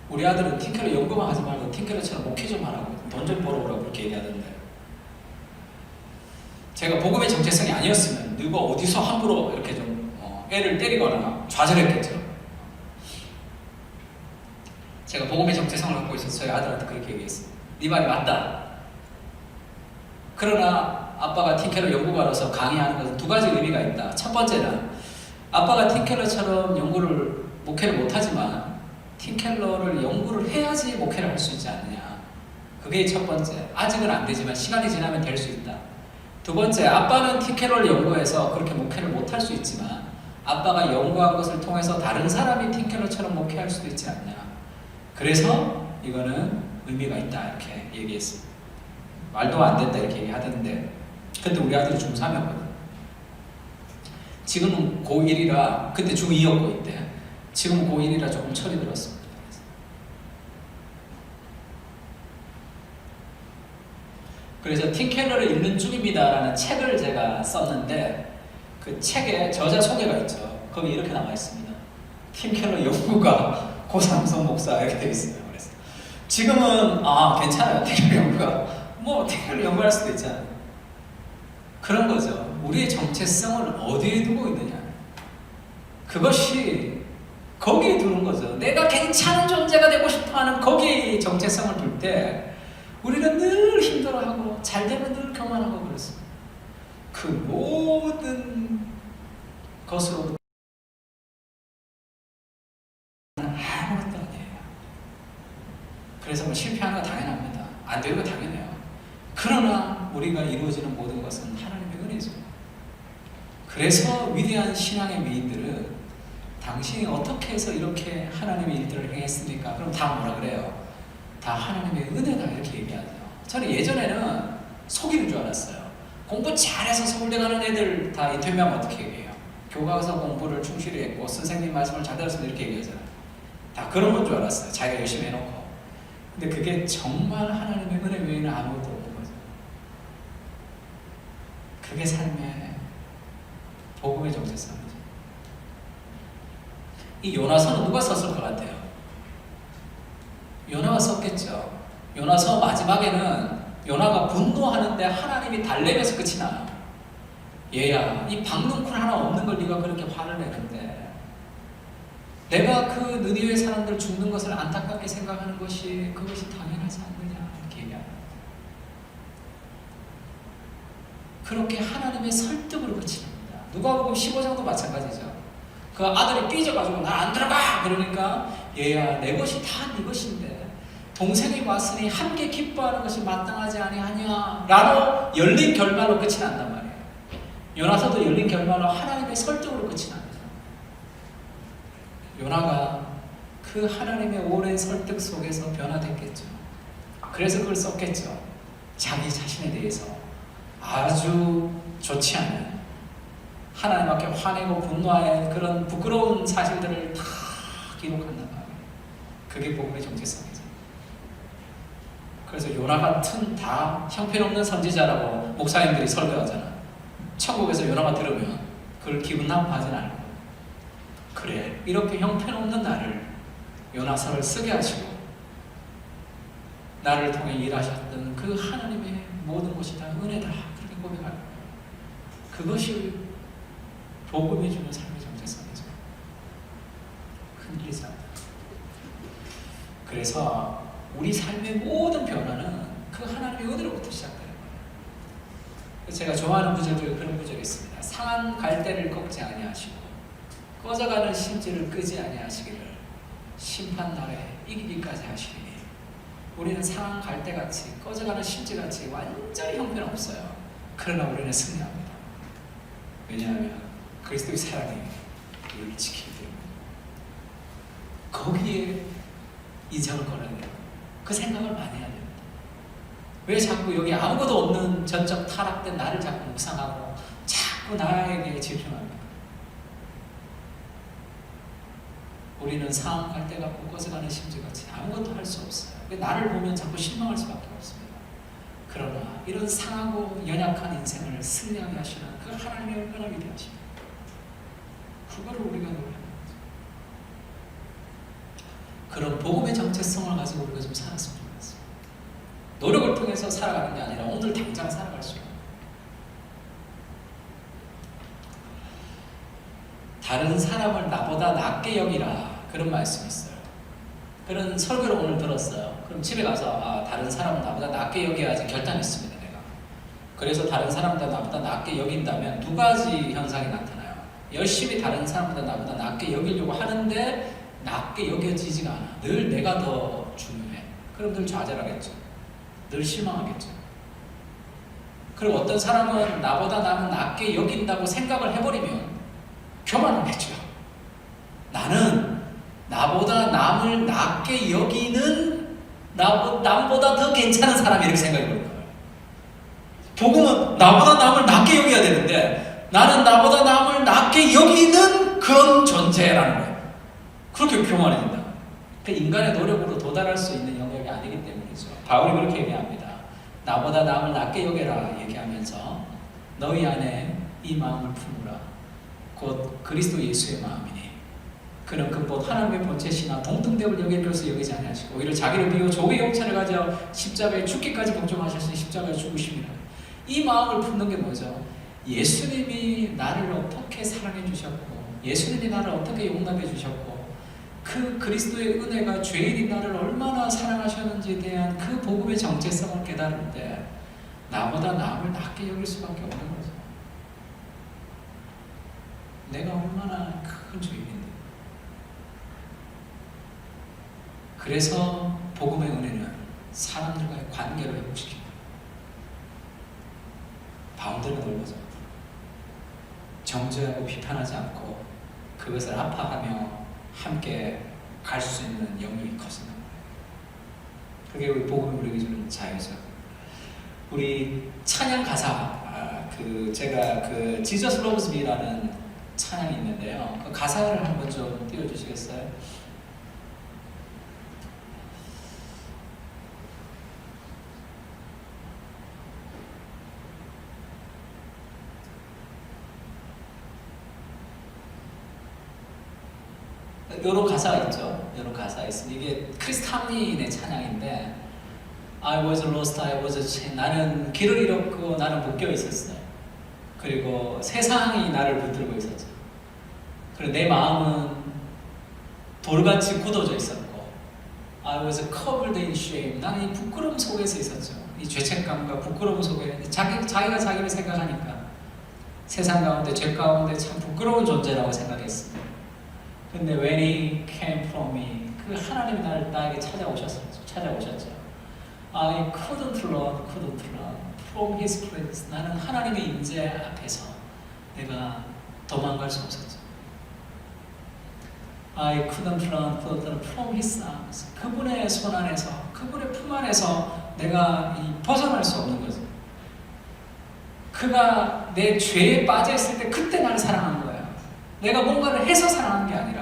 Speaker 2: 우리 아들은 티켓로 연구만 하지 말고 티켓로처럼 목회 좀 하라고 돈 좀 벌어오라고 그렇게 얘기하던데, 제가 복음의 정체성이 아니었으면 누가 어디서 함부로 이렇게 좀 애를 때리거나 좌절했겠죠. 제가 복음의 정체성을 갖고 있어서 저희 아들한테 그렇게 얘기했어요. 네 말이 맞다. 그러나 아빠가 티켓로 연구가로서 강의하는 것은 두 가지 의미가 있다. 첫 번째는 아빠가 티켈러처럼 연구를 목회를 못하지만 티켈러를 연구를 해야지 목회를 할 수 있지 않느냐. 그게 첫 번째. 아직은 안 되지만 시간이 지나면 될 수 있다. 두 번째, 아빠는 티켈러를 연구해서 그렇게 목회를 못할 수 있지만 아빠가 연구한 것을 통해서 다른 사람이 티켈러처럼 목회할 수도 있지 않냐. 그래서 이거는 의미가 있다 이렇게 얘기했습니다. 말도 안 된다 이렇게 얘기하던데, 근데 우리 아들이 중3이었거든. 지금은 고1이라, 그때 중2였고 이때 지금은 고1이라 조금 철이 들었습니다. 그래서 팀켈러를 읽는 중입니다라는 책을 제가 썼는데 그 책에 저자 소개가 있죠. 거기 이렇게 나와 있습니다. 팀켈러 연구가 고상성 목사 이렇게 되어 있습니다. 그래서 지금은 괜찮아요. 팀켈러 연구가 뭐 팀켈러 연구할 수도 있잖아요. 그런 거죠. 우리의 정체성을 어디에 두고 있느냐. 그것이 거기에 두는 거죠. 내가 괜찮은 존재가 되고 싶어하는 거기에 정체성을 둘 때 우리는 늘 힘들어하고 잘 되면 늘 교만하고 그렇습니다. 그 모든 것으로 아무것도 아니에요. 그래서 뭐 실패하는 거 당연합니다. 안 되는 거 당연해요. 그러나 우리가 이루어지는 모든 것은 하나님의 은혜죠. 그래서 위대한 신앙의 미인들은 당신이 어떻게 해서 이렇게 하나님의 일들을 행했습니까? 그럼 다 뭐라 그래요? 다 하나님의 은혜다 이렇게 얘기하죠. 저는 예전에는 속이는 줄 알았어요. 공부 잘해서 서울대 가는 애들 다 인터뷰하면 어떻게 얘기해요? 교과서 공부를 충실히 했고 선생님 말씀을 잘 들었으면 이렇게 얘기하잖아요. 다 그런 건 줄 알았어요. 자기가 열심히 해놓고. 근데 그게 정말 하나님의 은혜 외에는 아무것도 없는 거죠. 그게 삶의 복음의 정체성이죠. 이 요나서는 누가 썼을 것 같아요? 요나가 썼겠죠. 요나서 마지막에는 요나가 분노하는데 하나님이 달래면서 끝이 나요. 얘야, 이 박능쿨 하나 없는 걸 네가 그렇게 화를 내는데 내가 그 느니웨 사람들 죽는 것을 안타깝게 생각하는 것이 그것이 당연하지 않느냐 이렇게 얘기합니다. 그렇게 하나님의 설득으로 끝이 납니다. 누가복음 15장도 마찬가지죠. 그 아들이 삐져가지고 나 안 들어가 그러니까 얘야 내 것이 다 네 것인데 동생이 왔으니 함께 기뻐하는 것이 마땅하지 아니하냐 라로 열린 결말로 끝이 난단 말이에요. 요나서도 열린 결말로 하나님의 설득으로 끝이 납니다. 요나가 그 하나님의 오랜 설득 속에서 변화됐겠죠. 그래서 그걸 썼겠죠. 자기 자신에 대해서 아주 좋지 않은 하나님 앞에 화내고 분노하는 그런 부끄러운 사실들을 다 기록한단 말이에요. 그게 복음의 정체성이죠. 그래서 요나 같은 다 형편없는 선지자라고 목사님들이 설교하잖아. 천국에서 요나가 들으면 그걸 기분 나빠하진 않을 거예요. 그래, 이렇게 형편없는 나를 요나서를 쓰게 하시고 나를 통해 일하셨던 그 하나님의 모든 것이 다 은혜다 그렇게 고백할 거예요. 그것이 복음이 주는 삶의 정체성이죠. 큰 일이지 않다. 그래서 그래서 우리 삶의 모든 변화는 그 하나님의 은혜로부터 시작되는 거예요. 그래서 제가 좋아하는 구절 중에 그런 구절이 있습니다. 상한 갈대를 꺾지 아니하시고 꺼져가는 심지를 끄지 아니하시기를 심판 날에 이기기까지 하시리니. 우리는 상한 갈대같이 꺼져가는 심지같이 완전히 형편없어요. 그러나 우리는 승리합니다. 왜냐하면 그리스도의 사랑이 우리를 지키기 때문에. 거기에 인생을 걸어야 돼요. 그 생각을 많이 해야 됩니다. 왜 자꾸 여기 아무것도 없는 전적 타락된 나를 자꾸 묵상하고 자꾸 나에게 집중합니까? 우리는 상한 갈대 같고 꺼져가는 심지같이 아무것도 할 수 없어요. 나를 보면 자꾸 실망할 수밖에 없습니다. 그러나 이런 상하고 연약한 인생을 승리하게 하시는 그 하나님의 얼마나 위대하십니까? 그거를 우리가 노래하는 거죠. 그런 복음의 정체성을 가지고 우리가 좀 살았으면 좋겠어요. 노력을 통해서 살아가는 게 아니라 오늘 당장 살아갈 수 있는. 다른 사람을 나보다 낫게 여기라, 그런 말씀이 있어요. 그런 설교를 오늘 들었어요. 그럼 집에 가서 다른 사람은 나보다 낫게 여겨야지 결단했습니다. 내가. 그래서 다른 사람보다 나보다 낫게 여긴다면 두 가지 현상이 나타나요. 열심히 다른 사람보다 나보다 낫게 여기려고 하는데 낫게 여겨지지가 않아. 늘 내가 더 중요해. 그럼 늘 좌절하겠죠. 늘 실망하겠죠. 그리고 어떤 사람은 나보다 남은 낫게 여긴다고 생각을 해버리면 교만하겠죠. 나는 나보다 남을 낫게 여기는 남보다 더 괜찮은 사람이, 이렇게 생각해 버린 거예요. 복음은 나보다 남을 낫게 여겨야 되는데 나는 나보다 남을 낫게 여기는 그런 존재라는 거예요. 그렇게 교만해진다. 그 인간의 노력으로 도달할 수 있는 영역이 아니기 때문이죠. 바울이 그렇게 얘기합니다. 나보다 남을 낫게 여겨라 얘기하면서 너희 안에 이 마음을 품으라. 곧 그리스도 예수의 마음이니 그는 그곧 하나님의 본체시나 동등됨을 여길 것을 여기지 아니하시고 오히려 자기를 비워 조의 형체를 가져 십자가에 죽기까지 복종하셨으니 십자가에 죽으심이라. 이 마음을 품는 게 뭐죠? 예수님이 나를 어떻게 사랑해 주셨고 예수님이 나를 어떻게 용납해 주셨고 그 그리스도의 은혜가 죄인인 나를 얼마나 사랑하셨는지에 대한 그 복음의 정체성을 깨달을 때 나보다 남을 낫게 여길 수밖에 없는 거죠. 내가 얼마나 큰 죄인인데. 그래서 복음의 은혜는 사람들과의 관계를 회복시킵니다. 바운드를 넓어져. 정죄하고 비판하지 않고 그것을 아파하며 함께 갈 수 있는 영역이 커진다. 그게 우리 복음이 우리에게 주는 자유죠. 우리 찬양 가사, 제가 Jesus Loves Me라는 찬양이 있는데요. 그 가사를 한번 좀 띄워주시겠어요? 이런 가사가 있죠. 이런 가사가 있습니다. 이게 크리스 탐린의 찬양인데 I was lost, I was chained. 나는 길을 잃었고 나는 묶여 있었어요. 그리고 세상이 나를 붙들고 있었죠. 그리고 내 마음은 돌같이 굳어져 있었고 I was covered in shame. 나는 이 부끄러움 속에서 있었죠. 이 죄책감과 부끄러움 속에 자기가 자기를 생각하니까 세상 가운데 죄 가운데 참 부끄러운 존재라고 생각했습니다. 근데 when he came from me, 그 하나님이 나에게 찾아오셨죠. I couldn't run from his presence. 나는 하나님의 임재 앞에서 내가 도망갈 수 없었죠. I couldn't run from his arms. 그분의 손 안에서, 그분의 품 안에서 내가 벗어날 수 없는 거죠. 그가 내 죄에 빠져 있을 때 그때 나를 사랑한 거예요. 내가 뭔가를 해서 사랑하는 게 아니라.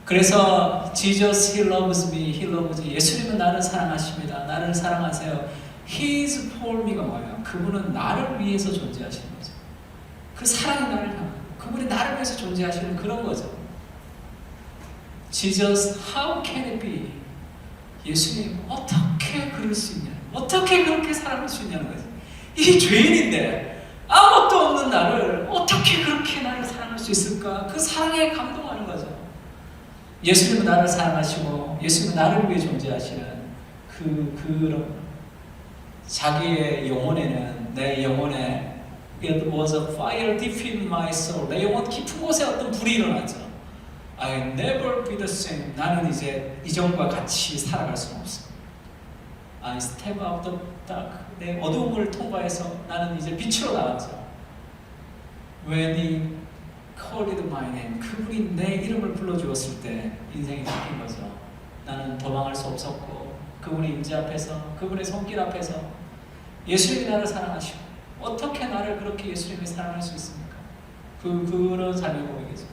Speaker 2: 그래서 Jesus, He loves me, He loves me. 예수님은 나를 사랑하십니다. 나를 사랑하세요. His for me가 뭐예요? 그분은 나를 위해서 존재하시는 거죠. 그 사랑이 나를 향하고 그분이 나를 위해서 존재하시는 그런 거죠. Jesus, how can it be? 예수님, 어떻게 그럴 수 있냐? 어떻게 그렇게 사랑할 수 있냐는 거죠. 이 죄인인데 아무것도 없는 나를 어떻게 그렇게 나를 사랑할 수 있을까? 그 사랑에 감동하는 거죠.
Speaker 1: 예수님은 나를 사랑하시고 예수님은 나를 위해 존재하시는 그런 자기의 영혼에는 내 영혼에 It was a fire deep in my soul. 내 영혼 깊은 곳에 어떤 불이 일어나죠. I never be the same. 나는 이제 이전과 같이 살아갈 수는 없어. I step out the dark. 내 어두움을 통과해서 나는 이제 빛으로 나가죠. When he called my name. 그분이 내 이름을 불러주었을 때 인생이 바뀐 거죠. 나는 도망할 수 없었고 그분의 임재 앞에서 그분의 손길 앞에서 예수님이 나를 사랑하시고 어떻게 나를 그렇게 예수님이 사랑할 수 있습니까? 그런 삶의 고백이죠.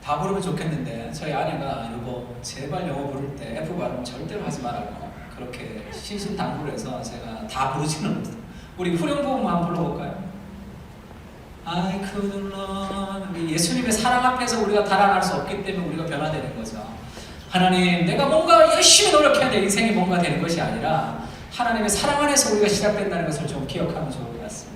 Speaker 1: 다 부르면 좋겠는데 저희 아내가 여보 제발 영어 부를 때 F 발음 절대로 하지 말라고 그렇게 신신당부를 해서 제가 다 부르지는 못해요. 우리 후렴부분만 한번 불러볼까요? I couldn't run. 예수님의 사랑 앞에서 우리가 달아날 수 없기 때문에 우리가 변화되는 거죠. 하나님 내가 뭔가 열심히 노력해야 내 인생이 뭔가 되는 것이 아니라 하나님의 사랑 안에서 우리가 시작된다는 것을 좀 기억하면 좋을 것 같습니다.